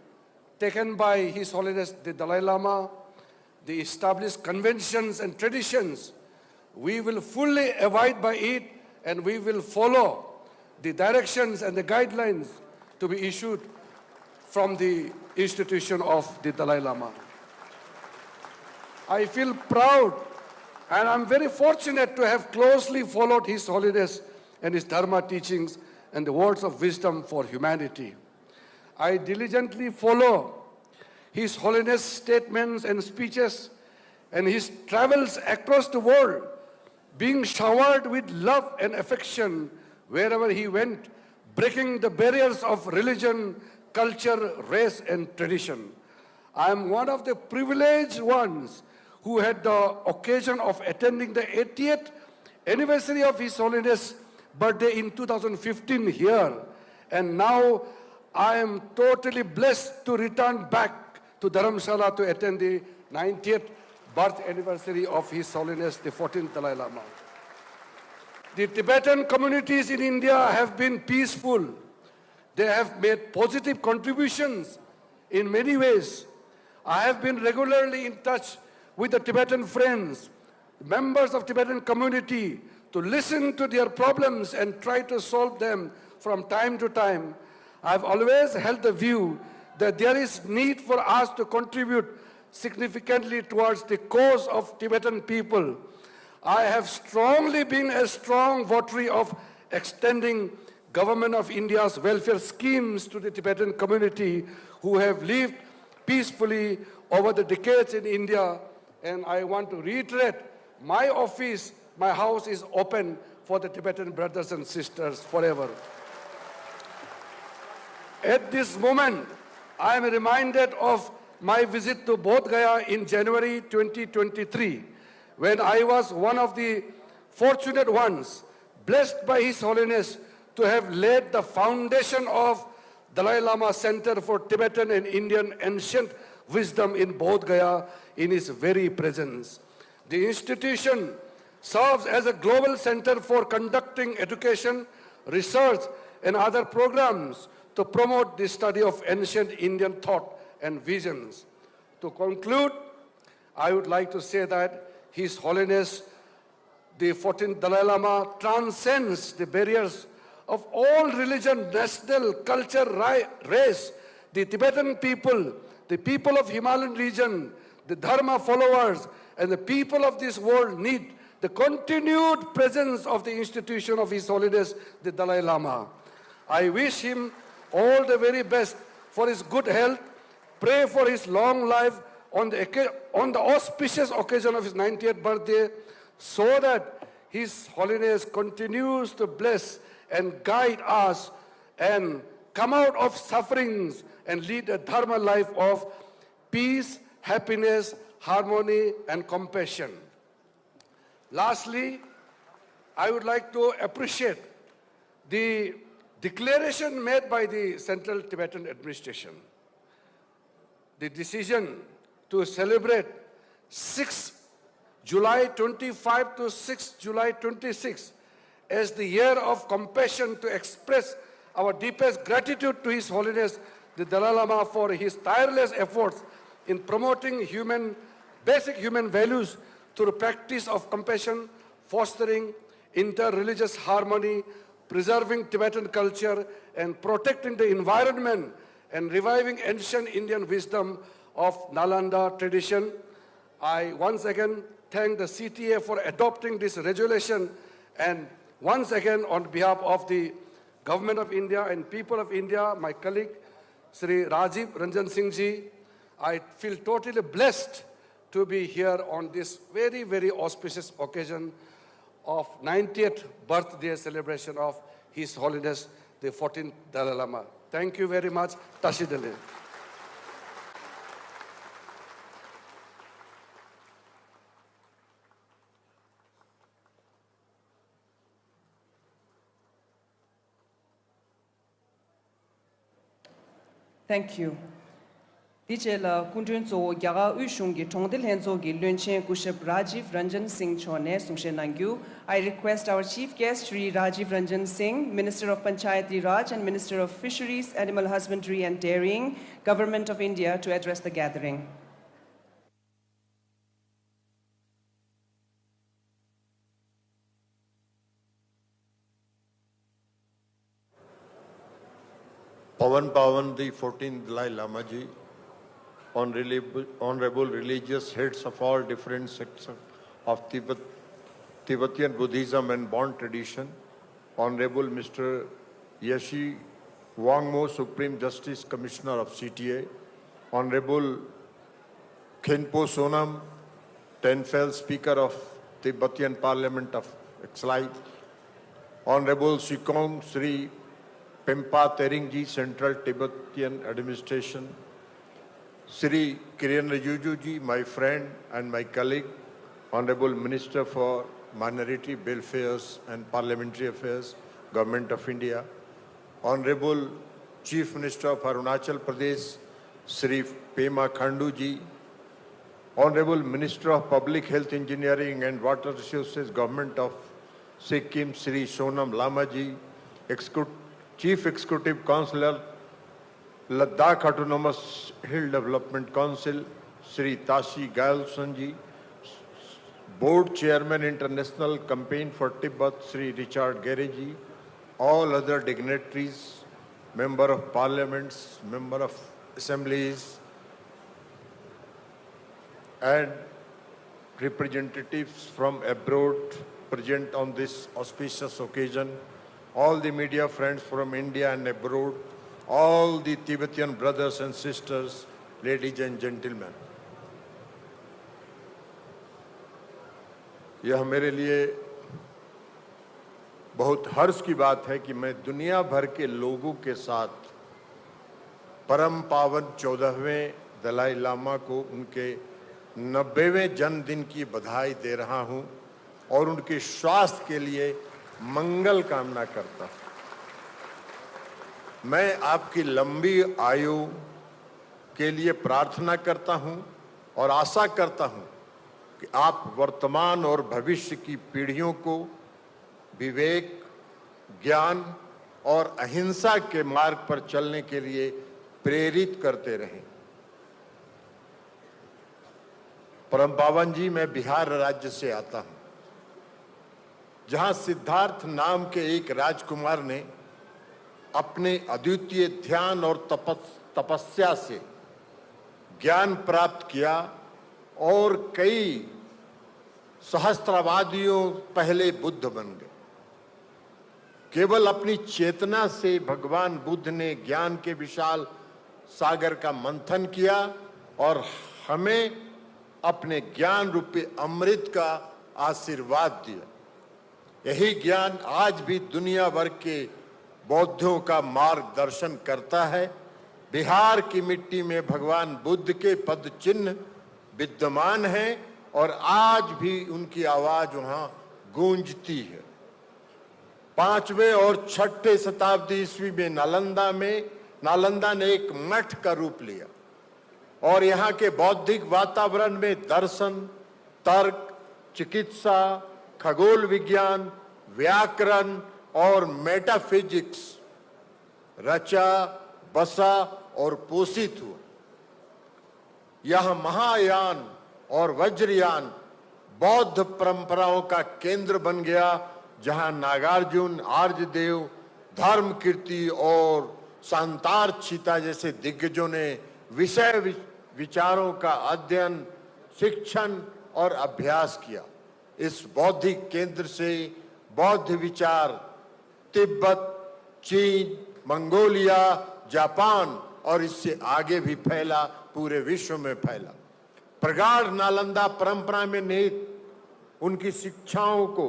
taken by His Holiness the Dalai Lama, the established conventions and traditions, we will fully abide by it, and we will follow the directions and the guidelines to be issued from the institution of the Dalai Lama. I feel proud, and I'm very fortunate to have closely followed His Holiness and his Dharma teachings and the words of wisdom for humanity. I diligently follow His Holiness statements and speeches and his travels across the world, being showered with love and affection wherever he went, breaking the barriers of religion, culture, race, and tradition. I am one of the privileged ones who had the occasion of attending the 80th anniversary of His Holiness' birthday in 2015 here. And now I am totally blessed to return back to Dharamshala to attend the 90th birth anniversary of His Holiness the 14th Dalai Lama. The Tibetan communities in India have been peaceful. They have made positive contributions in many ways. I have been regularly in touch with the Tibetan friends, members of Tibetan community, to listen to their problems and try to solve them from time to time. I've always held the view that there is need for us to contribute significantly towards the cause of Tibetan people. I have strongly been a strong votary of extending Government of India's welfare schemes to the Tibetan community who have lived peacefully over the decades in India. And I want to reiterate, my office, my house is open for the Tibetan brothers and sisters forever. At this moment, I am reminded of my visit to Bodh Gaya in January 2023, when I was one of the fortunate ones, blessed by His Holiness to have laid the foundation of Dalai Lama Center for Tibetan and Indian Ancient Wisdom in Bodh Gaya in his very presence. The institution serves as a global center for conducting education, research, and other programs to promote the study of ancient Indian thought and visions. To conclude, I would like to say that His Holiness the 14th Dalai Lama transcends the barriers of all religion, national, culture, race. The Tibetan people, the people of Himalayan region, the Dharma followers, and the people of this world need the continued presence of the institution of His Holiness the Dalai Lama. I wish him all the very best for his good health, pray for his long life on the auspicious occasion of his 90th birthday, so that His Holiness continues to bless and guide us and come out of sufferings and lead a Dharma life of peace, happiness, harmony, and compassion. Lastly, I would like to appreciate the declaration made by the Central Tibetan Administration. The decision to celebrate 6 July 25 to 6 July 26 as the year of compassion, to express our deepest gratitude to His Holiness the Dalai Lama for his tireless efforts in promoting basic human values through the practice of compassion, fostering inter-religious harmony, preserving Tibetan culture, and protecting the environment, and reviving ancient Indian wisdom of Nalanda tradition. I once again thank the CTA for adopting this resolution, and once again on behalf of the Government of India and people of India, my colleague Sri Rajiv Ranjan Singh ji, I feel totally blessed to be here on this very, very auspicious occasion of 90th birthday celebration of His Holiness the 14th Dalai Lama. Thank you very much. Tashi Dele. Thank you. Dichela Kundunzo Yaga Ushungi Tongdil Henzogi Lunchen Kushab Rajiv Ranjan Singh Chone Sungshen Nangyu. I request our Chief Guest Sri Rajiv Ranjan Singh, Minister of Panchayati Raj and Minister of Fisheries, Animal Husbandry and Dairying, Government of India, to address the gathering. Pawan Pawan, the 14th Dalai Lama Ji, honorable religious heads of all different sects of Tibetan Buddhism and Bon tradition, Honorable Mr. Yeshi Wangmo, Supreme Justice Commissioner of CTA, Honorable Khenpo Sonam, Tenfel Speaker of Tibetan Parliament of Exiled, Honorable Sikong Sri Pempa Teringji, Central Tibetan Administration, Sri Kiren Rijiju ji, my friend and my colleague, Honorable Minister for Minority Welfares and Parliamentary Affairs, Government of India, Honorable Chief Minister of Arunachal Pradesh, Sri Pema Khandu ji, Honorable Minister of Public Health Engineering and Water Resources, Government of Sikkim, Sri Sonam Lama ji, Chief Executive Councillor, Ladakh Autonomous Hill Development Council, Sri Tashi Gailson ji, Board Chairman International Campaign for Tibet, Sri Richard Gere ji, all other dignitaries, Member of Parliaments, Member of Assemblies, and representatives from abroad present on this auspicious occasion, all the media friends from India and abroad, all the Tibetan brothers and sisters, ladies and gentlemen. यह मेरे लिए बहुत हर्ष की बात है कि मैं दुनिया भर के लोगों के साथ परम पावन 14वें दलाई लामा को उनके 90वें जन्मदिन की बधाई दे रहा हूं और उनके स्वास्थ्य के लिए मंगल कामना करता हूं। मैं आपकी लंबी आयु के लिए प्रार्थना करता हूं और आशा करता हूं कि आप वर्तमान और भविष्य की पीढ़ियों को विवेक, ज्ञान और अहिंसा के मार्ग पर चलने के लिए प्रेरित करते रहें। परम पावन जी, मैं बिहार राज्य से आता हूं, जहां सिद्धार्थ नाम के एक राजकुमार ने अपने अद्वितीय ध्यान और तपस्या से ज्ञान प्राप्त किया और कई सहस्त्राब्दियों पहले बुद्ध बन गए। केवल अपनी चेतना से भगवान बुद्ध ने ज्ञान के विशाल सागर का मंथन किया और हमें अपने ज्ञान रूपी अमृत का आशीर्वाद दिया। यही ज्ञान आज भी दुनिया भर के बौद्धों का मार्गदर्शन करता है। बिहार की मिट्टी में भगवान बुद्ध के पद चिन्ह विद्यमान हैं और आज भी उनकी आवाज वहां गूंजती है। 5वें और 6ठे शताब्दी ईस्वी में नालंदा ने एक मठ का रूप लिया और यहाँ के बौद्धिक वातावरण में दर्शन, तर्क, चिकित्सा, खगोल विज्ञान, व्याकरण और मेटाफिजिक्स रचा, बसा और पोषित हुआ। यह महायान और वज्रयान बौद्ध परंपराओं का केंद्र बन गया, जहां नागार्जुन, आर्यदेव, धर्मकीर्ति और शांतार छिता जैसे दिग्गजों ने विषय विचारों का अध्ययन, शिक्षण और अभ्यास किया। इस बौद्धिक केंद्र से बौद्ध विचार तिब्बत, चीन, मंगोलिया, जापान और इससे आगे भी फैला, पूरे विश्व में फैला। प्रगाढ़ नालंदा परंपरा में निहित उनकी शिक्षाओं को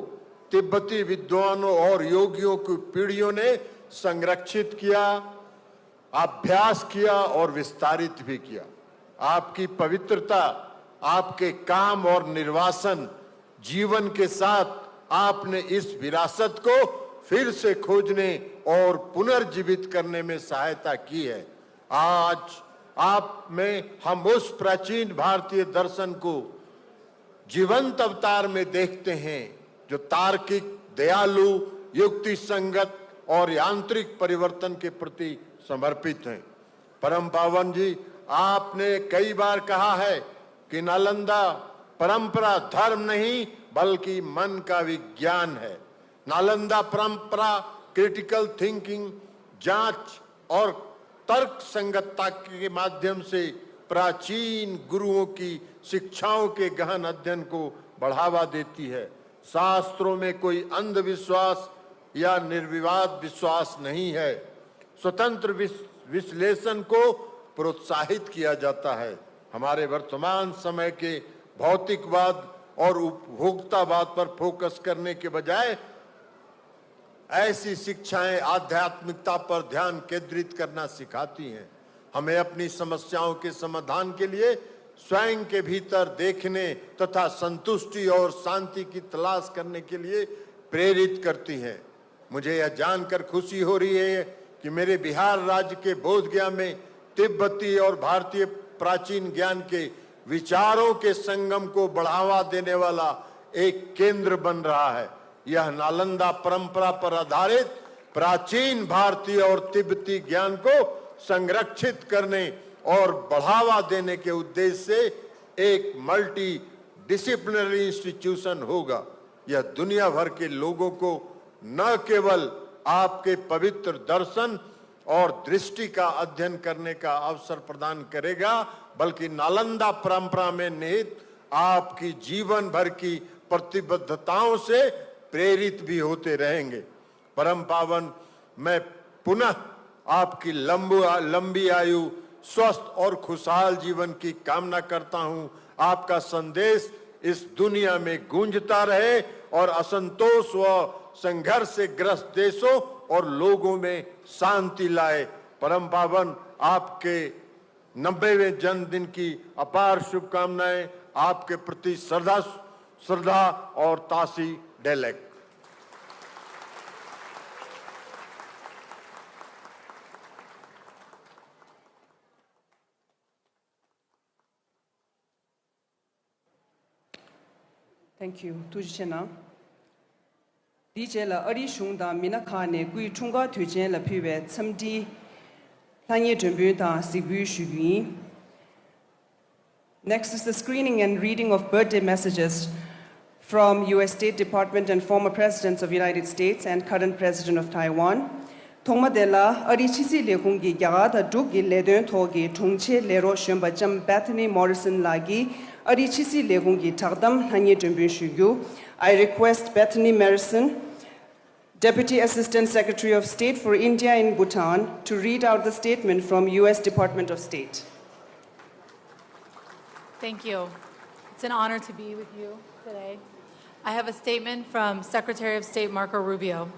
तिब्बती विद्वानों और योगियों की पीढ़ियों ने संरक्षित किया, अभ्यास किया और विस्तारित भी किया। आपकी पवित्रता, आपके काम और निर्वासन जीवन के साथ आपने इस विरासत को फिर से खोजने और पुनर्जीवित करने में सहायता की है। आज आप में हम उस प्राचीन भारतीय दर्शन को जीवंत अवतार में देखते हैं जो तार्किक, दयालु, युक्ति संगत और यांत्रिक परिवर्तन के प्रति समर्पित हैं। परम पावन जी, आपने कई बार कहा है कि नालंदा परंपरा धर्म नहीं बल्कि मन का विज्ञान है। नालंदा परंपरा क्रिटिकल थिंकिंग, जांच और तर्क संगतता के माध्यम से प्राचीन गुरुओं की शिक्षाओं के गहन अध्ययन को बढ़ावा देती है। शास्त्रों में कोई अंधविश्वास या निर्विवाद विश्वास नहीं है। स्वतंत्र विश्लेषण को प्रोत्साहित किया जाता है। हमारे वर्तमान समय के भौतिकवाद और उपभोक्तावाद पर फोकस करने के बजाय ऐसी शिक्षाएं आध्यात्मिकता पर ध्यान केंद्रित करना सिखाती हैं। हमें अपनी समस्याओं के समाधान के लिए स्वयं के भीतर देखने तथा संतुष्टि और शांति की तलाश करने के लिए प्रेरित करती हैं। मुझे यह जानकर खुशी हो रही है कि मेरे बिहार राज्य के बोधगया में तिब्बती और भारतीय प्राचीन ज्ञान के विचारों के संगम को बढ़ावा देने वाला एक केंद्र बन रहा है। यह नालंदा परंपरा पर आधारित प्राचीन भारतीय और तिब्बती ज्ञान को संरक्षित करने और बढ़ावा देने के उद्देश्य से एक मल्टी डिसिप्लिनरी इंस्टीट्यूशन होगा। यह दुनिया भर के लोगों को न केवल आपके पवित्र दर्शन और दृष्टि का अध्ययन करने का अवसर प्रदान करेगा, बल्कि नालंदा परंपरा में निहित आपकी जीवन भर की प्रतिबद्धताओं से प्रेरित भी होते रहेंगे। परम पावन, मैं पुनः आपकी लंबी आयु, स्वस्थ और खुशहाल जीवन की कामना करता हूं। आपका संदेश इस दुनिया में गूंजता रहे और असंतोष व संघर्ष से ग्रस्त देशों और लोगों में शांति लाए। परम पावन, आपके 90वें जन्मदिन की अपार शुभकामनाएं। आपके प्रति श्रद्धा और तासी डेलेक। Thank you. Tujchena. Dijela ari shungda minakane gui chunga tujen la piwe tsamdi lanye jumbu da sibu shugui. Next is the screening and reading of birthday messages from U.S. State Department and former presidents of United States and current president of Taiwan. Thongma dela ari chisi lekungi gyagada dugi ledun togi tungche lero shumbajam Bethany Morrison lagi ari chisi lekungi tagdam hanye jumbu shugu. I request Bethany Morrison, Deputy Assistant Secretary of State for India and Bhutan, to read out the statement from U.S. Department of State. Thank you. It's an honor to be with you today. I have a statement from Secretary of State Marco Rubio.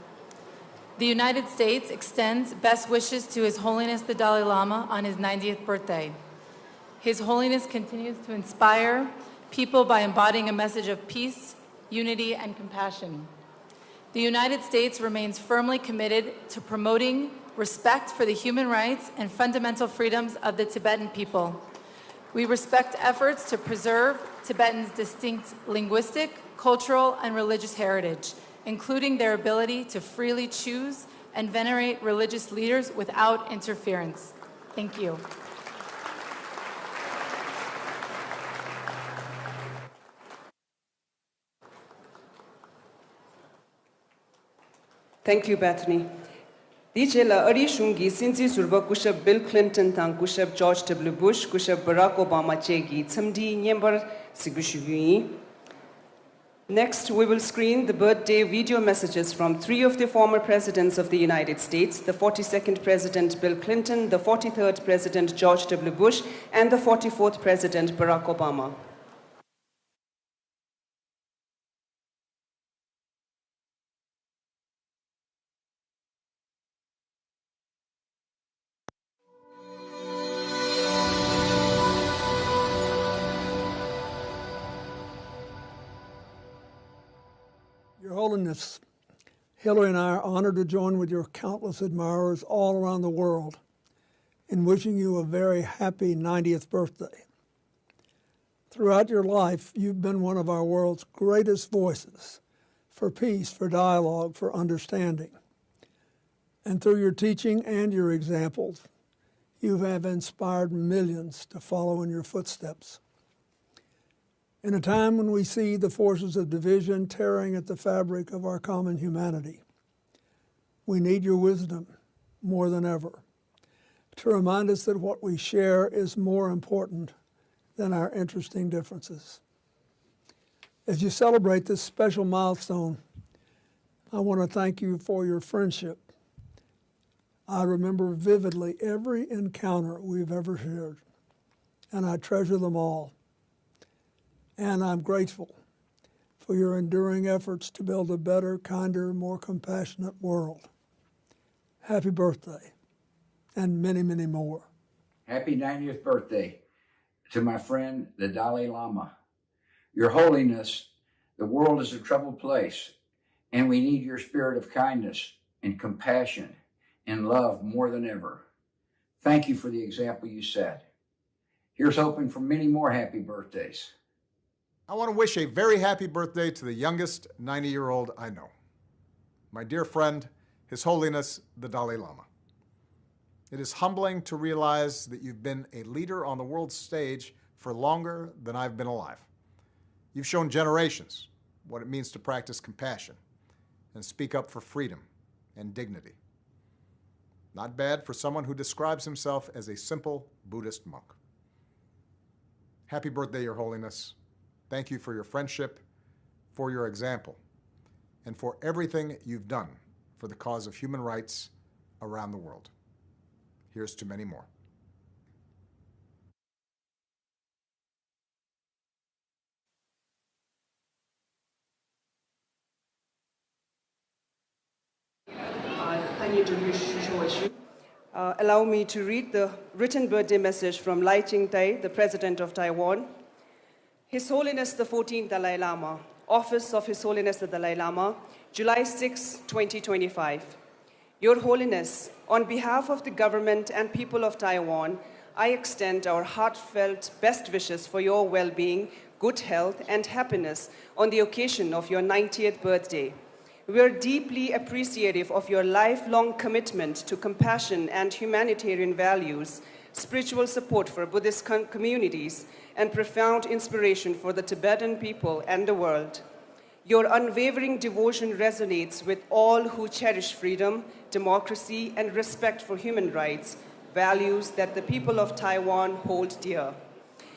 The United States extends best wishes to His Holiness the Dalai Lama on his 90th birthday. His Holiness continues to inspire people by embodying a message of peace, unity, and compassion. The United States remains firmly committed to promoting respect for the human rights and fundamental freedoms of the Tibetan people. We respect efforts to preserve Tibetans' distinct linguistic, cultural, and religious heritage, including their ability to freely choose and venerate religious leaders without interference. Thank you. Thank you, Bethany. Dijela ari shungi sinzi surba kushab Bill Clinton tang kushab George W. Bush kushab Barack Obama chegi tsamdi nyembar sigushugi. Next, we will screen the birthday video messages from 3 of the former presidents of the United States, the 42nd President Bill Clinton, the 43rd President George W. Bush, and the 44th President Barack Obama. Your Holiness, Hillary and I are honored to join with your countless admirers all around the world in wishing you a very happy 90th birthday. Throughout your life, you've been one of our world's greatest voices for peace, for dialogue, for understanding. And through your teaching and your examples, you have inspired millions to follow in your footsteps. In a time when we see the forces of division tearing at the fabric of our common humanity, we need your wisdom more than ever to remind us that what we share is more important than our interesting differences. As you celebrate this special milestone, I want to thank you for your friendship. I remember vividly every encounter we've ever shared, and I treasure them all. And I'm grateful for your enduring efforts to build a better, kinder, more compassionate world. Happy birthday, and many, many more. Happy 90th birthday to my friend, the Dalai Lama. Your Holiness, the world is a troubled place, and we need your spirit of kindness and compassion and love more than ever. Thank you for the example you set. Here's hoping for many more happy birthdays. I want to wish a very happy birthday to the youngest 90-year-old I know, my dear friend, His Holiness, the Dalai Lama. It is humbling to realize that you've been a leader on the world stage for longer than I've been alive. You've shown generations what it means to practice compassion and speak up for freedom and dignity. Not bad for someone who describes himself as a simple Buddhist monk. Happy birthday, Your Holiness. Thank you for your friendship, for your example, and for everything you've done for the cause of human rights around the world. Here's to many more. Allow me to read the written birthday message from Lai Ching-te, the President of Taiwan. His Holiness the 14th Dalai Lama, Office of His Holiness the Dalai Lama, July 6, 2025. Your Holiness, on behalf of the government and people of Taiwan, I extend our heartfelt best wishes for your well-being, good health, and happiness on the occasion of your 90th birthday. We are deeply appreciative of your lifelong commitment to compassion and humanitarian values, spiritual support for Buddhist communities, and profound inspiration for the Tibetan people and the world. Your unwavering devotion resonates with all who cherish freedom, democracy, and respect for human rights, values that the people of Taiwan hold dear.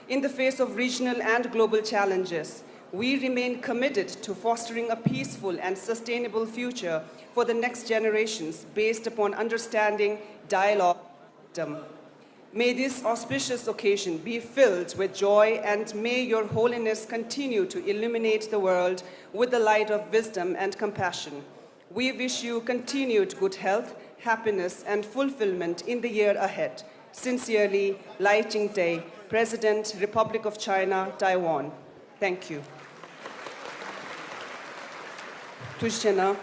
In the face of regional and global challenges, we remain committed to fostering a peaceful and sustainable future for the next generations based upon understanding, dialogue, and wisdom. May this auspicious occasion be filled with joy, and may Your Holiness continue to illuminate the world with the light of wisdom and compassion. We wish you continued good health, happiness, and fulfillment in the year ahead. Sincerely, Lai Ching-te, President, Republic of China, Taiwan. Thank you. Tushena,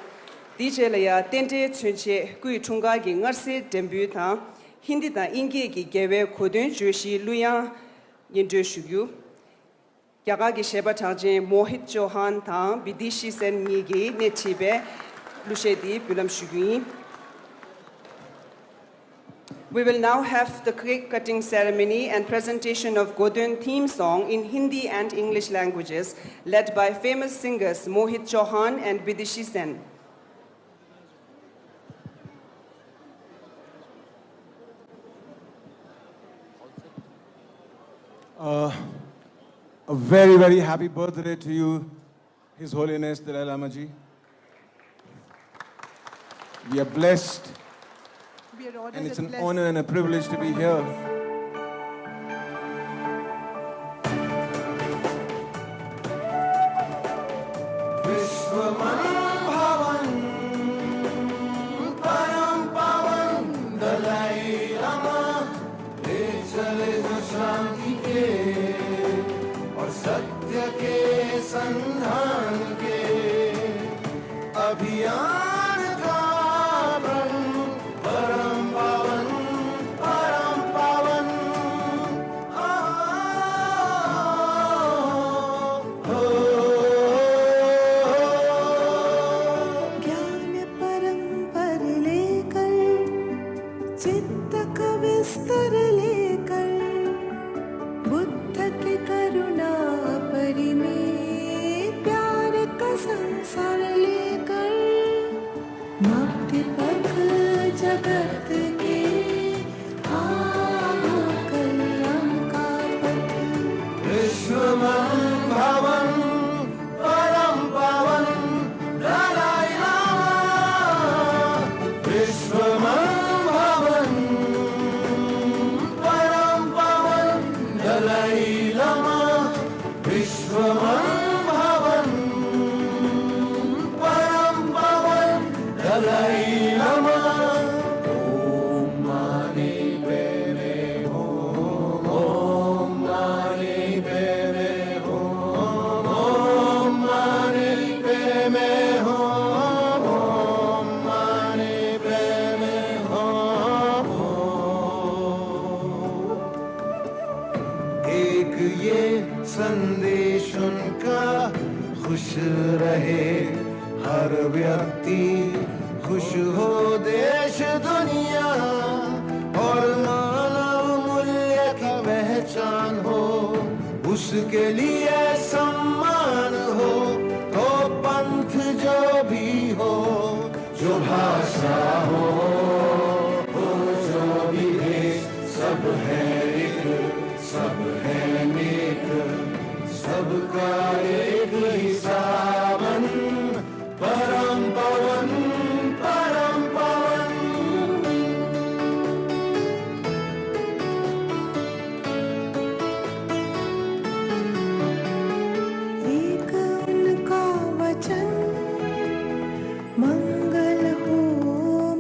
DJ Laya, Tente Chunche, Kui Chungagi, Ngarse Dembuta, Hindi da Ingegi Gewe Kodun Joshi Luya Yindushugu, Yagagi Sheba Taje, Mohit Johan Ta, Bidishi Sen Nigi, Netibe, Lushedi, Bulam Shugui. We will now have the cake cutting ceremony and presentation of Godun theme song in Hindi and English languages, led by famous singers Mohit Chauhan and Bidishi Sen. A very, very happy birthday to you, His Holiness Dalai Lama Ji. We are blessed, and it's an honor and a privilege to be here. सत्य के संधान के अभियान का परम पावन परम रहे हर व्यक्ति, खुश हो देश दुनिया और मानव मूल्य की पहचान हो, उसके लिए सम्मान हो। तो पंथ जो भी हो, जो भाषा हो जो भी देश, सब है एक, सब है नेक, सबका एक ही सावन, परम पवन, परम पवन। एक उनका वचन, मंगल हो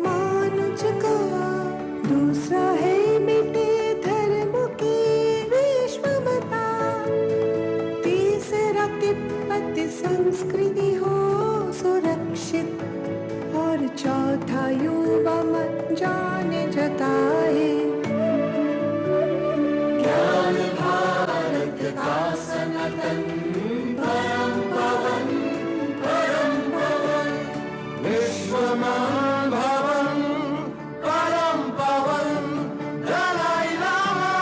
मानुष का, दूसरा है मिटे धर्म की विश्वमता, तीसरा तिब्बत संस्कृति हो सुरक्षित, और चौथा युवा मन जाने जताए। ज्ञान भारत का सनातन, परम पवन, परम पवन। विश्वमान भवन, परम पवन, दलाई लामा।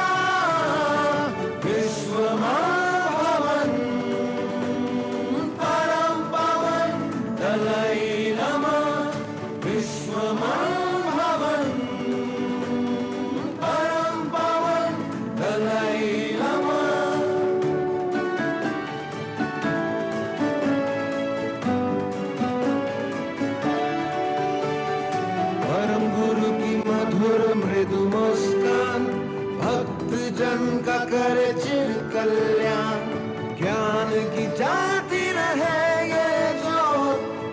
विश्वमान भवन, परम पवन, दलाई लामा। विश्वमान भवन, परम पवन, दलाई लामा। परम गुरु की मधुर मृदु मुस्कान, भक्त जन का करे चिर कल्याण। ज्ञान की जाति रहे ये जो,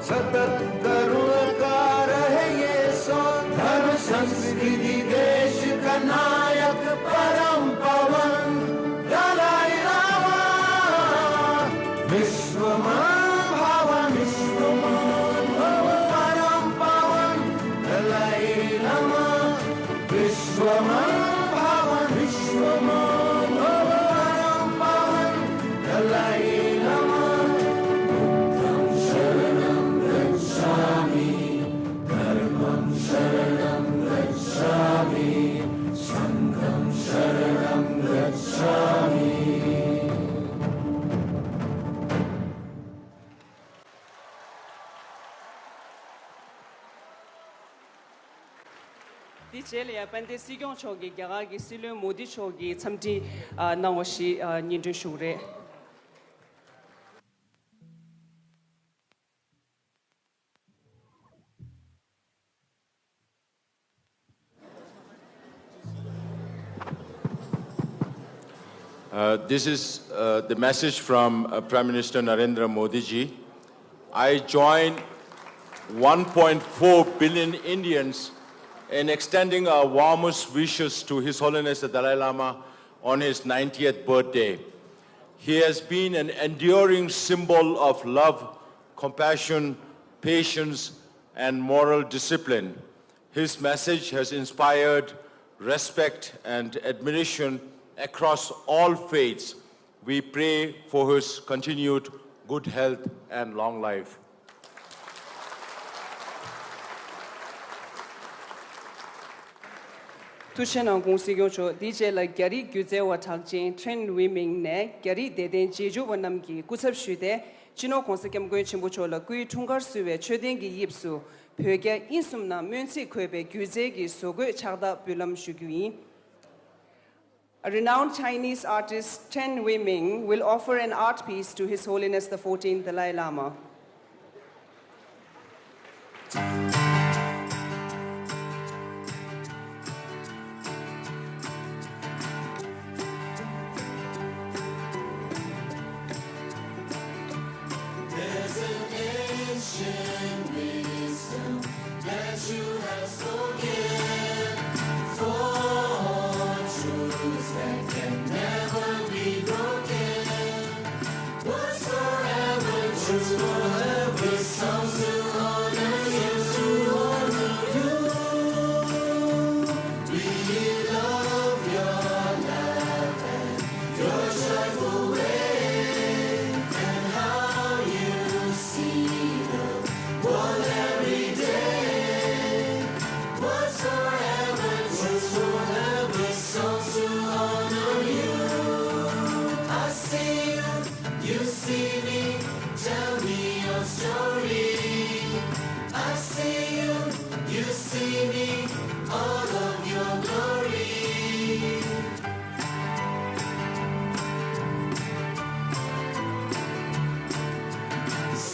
सतत करुण का रहे ये सो। धर्म संस्कृति देश का नायक, परम पवन, दलाई लामा। विश्वमान भवन, विश्वमान भवन, परम पवन, दलाई लामा। विश्वमान भवन, विश्वमान भवन, परम पवन, दलाई लामा। बुद्धं शरणं गच्छामि, धर्मं शरणं गच्छामि, संघं शरणं गच्छामि। DJ ya pande sigyon chogi gyaga gi silu modi chogi chamti nawashi nyindu shure. This is the message from Prime Minister Narendra Modi ji. I join 1.4 billion Indians in extending our warmest wishes to His Holiness the Dalai Lama on his 90th birthday. He has been an enduring symbol of love, compassion, patience, and moral discipline. His message has inspired respect and admiration across all faiths. We pray for his continued good health and long life. Tushena gong sigyon cho DJ la gyari gyuze wa thakjin train women ne gyari deden jeju wanam gi kusap shude chino konsekem goy chimbu cho la kui thungar suwe chöden gi yipsu pöge insumna mönsi kwebe gyuze gi sogo chagda bulam shugui. A renowned Chinese artist, Chen Weiming, will offer an art piece to His Holiness the 14th Dalai Lama. There's an ancient wisdom that you have spoken, for truths that can never be broken. Whatsoever true, this song to honor you.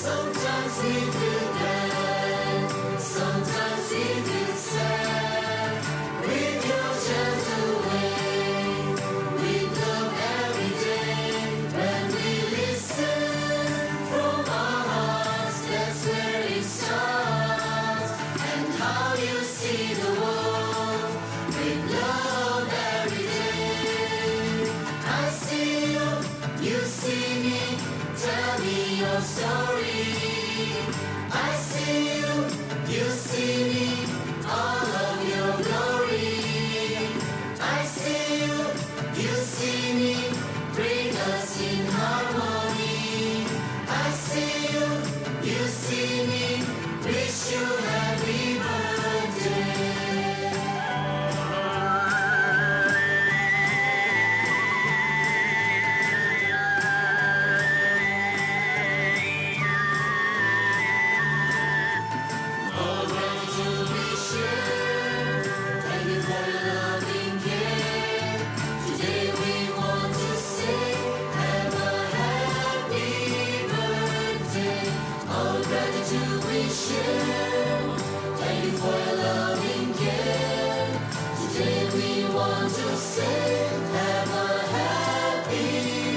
Sometimes we feel glad, sometimes we feel sad. With your gentle way, with love every day. When we listen from our hearts, that's where it starts. And how you see the world with love every day. I see you, you see me. Tell me your story. I see you, you see me, all of your glory. I see you, you see me, bring us in harmony. I see you, you see me, wish you happy birthday. All gratitude we share. Thank you for your loving care. Today we want to say, have a happy birthday. All gratitude we share. Thank you for your loving care. Today we want to say, have a happy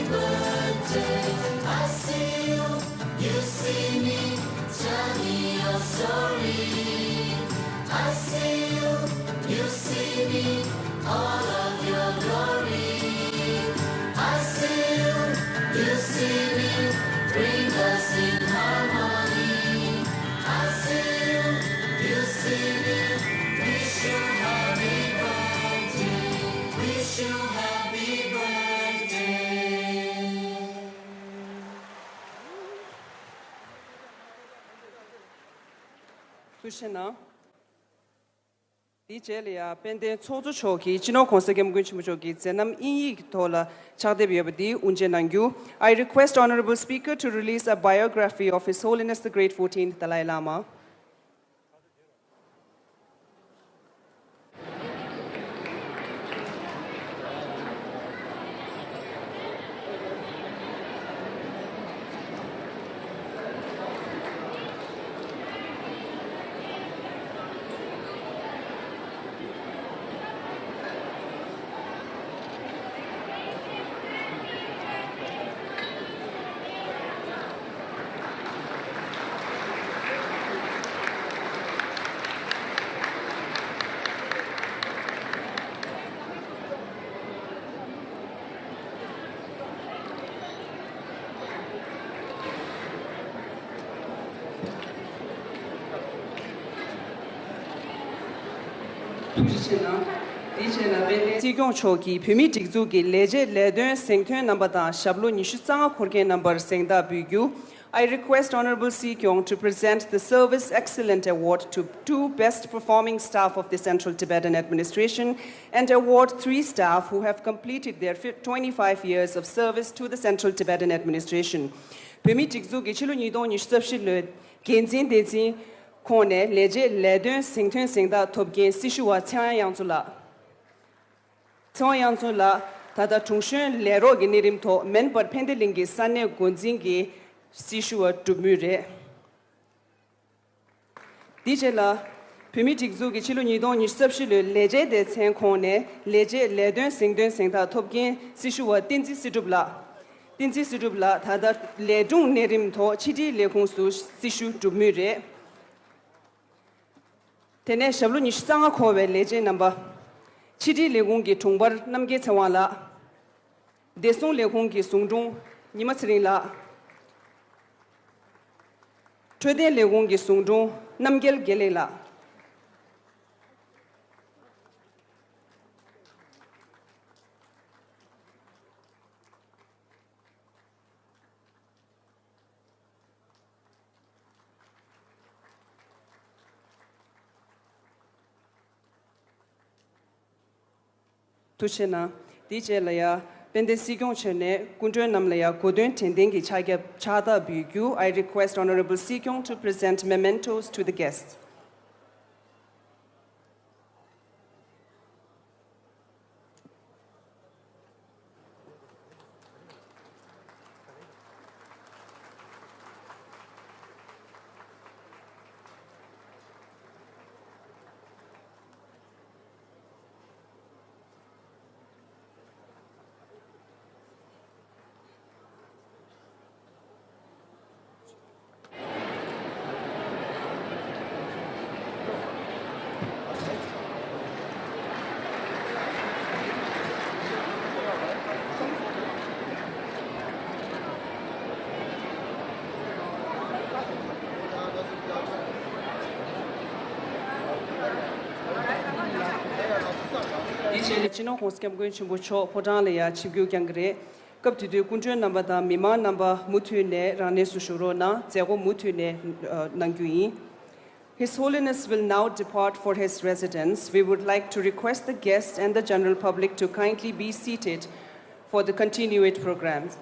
birthday. I see you, you see me. Tell me your story. I see you, you see me, all of your glory. I see you, you see me, bring us in harmony. I see you, you see me, wish you happy birthday, wish you happy birthday. Tushena. Dijelia, Pende Chozu Choki, Chino Consegem Gunchimuchoki, Zenam Inyi Tola, Chadebiyabadi, Unjenangyu. I request Honorable Speaker to release a biography of His Holiness the Great 14th Dalai Lama. Sigong Choki, Pumi Tikzuki, Leje Ledun, Sengtun Nambata, Shablo Nishitsanga Korke number Sengda Bugyu. I request Honorable Si Kyong to present the Service Excellent Award to 2 best performing staff of the Central Tibetan Administration and award 3 staff who have completed their 25 years of service to the Central Tibetan Administration. Pumi Tikzuki Chilu Nidon Nishitsapshil, Genzin Dezin, Kone, Leje Ledun, Sengtun Sengda, Topgen, Sishua, Tianyangzula. Tianyangzula, Tada Chungshun, Lero Genirimto, Men per Pendelingi, Sane Gonzingi, Sishua Tumure. Dijela, Pumitik Zugi Chilu Nidon Nishapshilu, Leje de Tsen Kone, Leje Ledun Sengdun Sengda, Topgen, Sishua, Dinzi Sidubla. Dinzi Sidubla, Tada Ledung Nerimto, Chidi Lekunsu, Sishu Tumure. Tene Shablu Nishanga Kowe, Leje number. Chidi Legungi Tungbar, Namge Tawala. Desung Legungi Sungdung, Nimasrila. Twede Legungi Sungdung, Namgel Gelela. Tushena, DJ Laya, Pende Sigong Chene, Kundra Namlaya, Kodun Tendengi Chada Bugyu. I request Honorable Sigong to present mementos to the guests. chele chino hoskem gun chimbo cho podang le ya chigyu kyangre kap tu kunjö number da mima number muthu ne rane sushuro na zego muthu ne nangyui. His Holiness will now depart for his residence. We would like to request the guests and the general public to kindly be seated for the continued programs.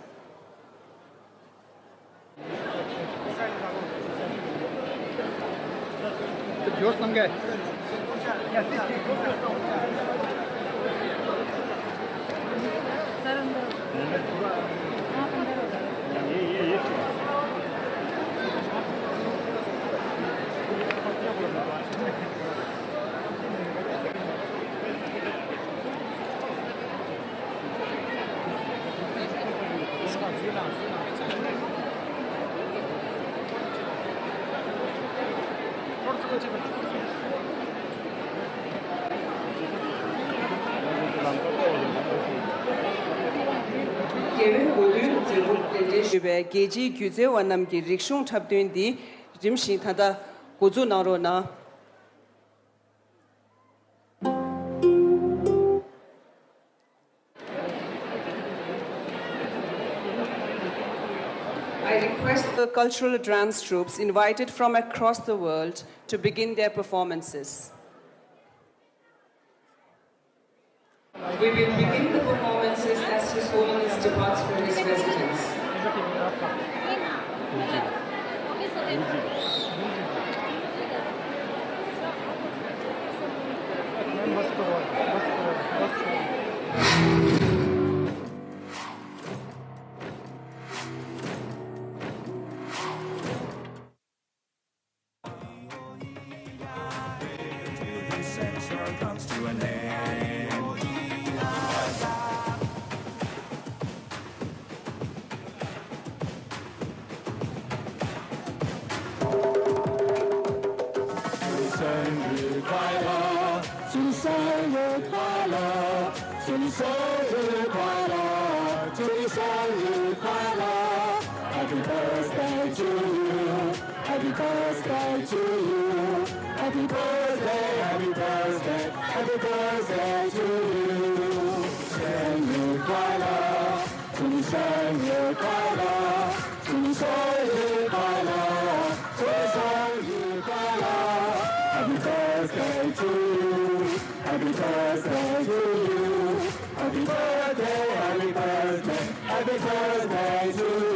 Geji Gyuze Wanam Gi Rikshung Tabdun Di Rimshi Tada Gozu Naro Na. I request the cultural dance troops invited from across the world to begin their performances. We will begin the performances as His Holiness departs from his residence. Comes to an end. Happy birthday to you. Happy birthday to you. Happy birthday, happy birthday, happy birthday to you. 生日快乐，祝你生日快乐，祝你生日快乐，祝你生日快乐。Happy birthday to you. Happy birthday to you. Happy birthday, happy birthday, happy birthday to you.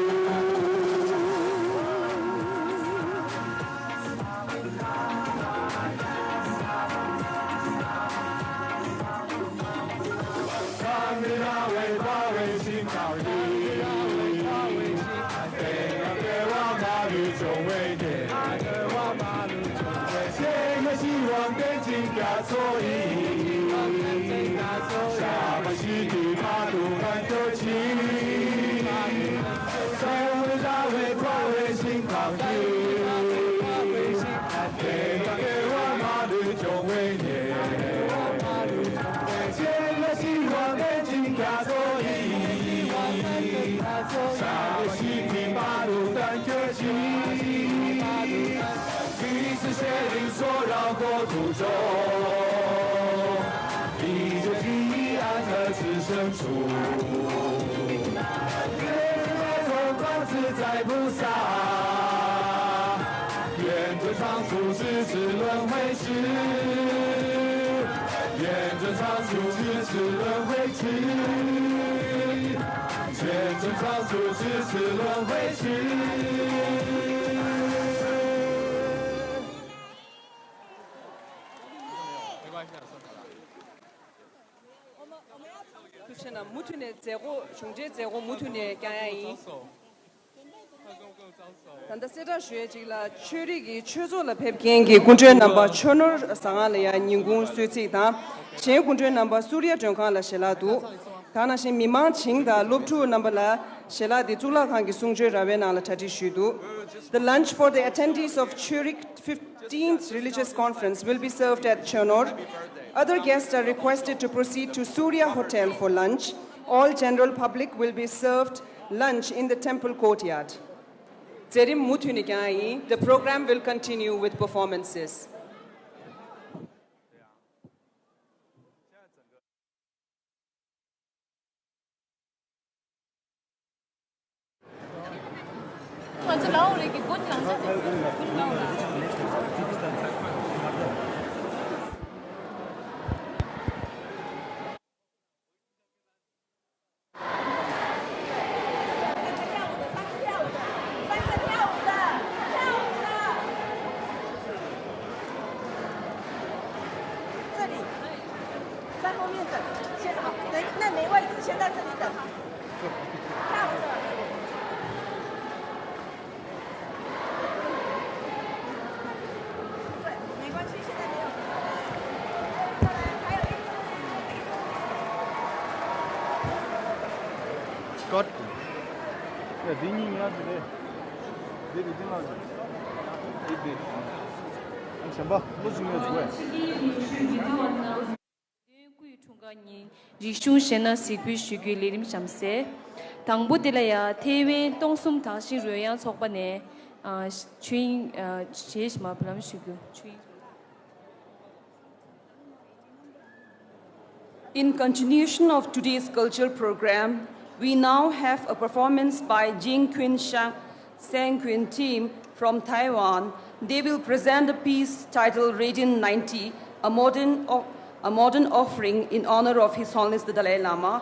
Mutune zero, Shungje zero mutune Gayi. And the Seta Shuejila, Churigi, Chuzola Pepkingi, Gunje number, Chonor Sangalea, Ningun Sucita, Chen Gunje number, Surya Jonkala Sheladu, Kanashin Miman Ching, the Luptu number la, Shela de Tula Hangi Sungje Ravena la Tati Shudu. The lunch for the attendees of Churik 15th Religious Conference will be served at Chonor. Other guests are requested to proceed to Surya Hotel for lunch. All general public will be served lunch in the temple courtyard. The program will continue with performances. 这里，在后面等，先好，那没位置，先在这里等。跳舞的。对，没关系，现在没有。再来，还有一个。Scott. Yeah, dingin ya today. Dia di tengah. Ini. Siapa? Lu semua gue. 리슈시나 시귀 시귀리림 잠세 당부들이야 대외 동숨 다시 료양 속반에 주인 제시마 불람 시규 In continuation of today's cultural program, we now have a performance by Jing Qin Sang Qin team from Taiwan. They will present a piece titled Radiant 90, a modern offering in honor of His Holiness the Dalai Lama.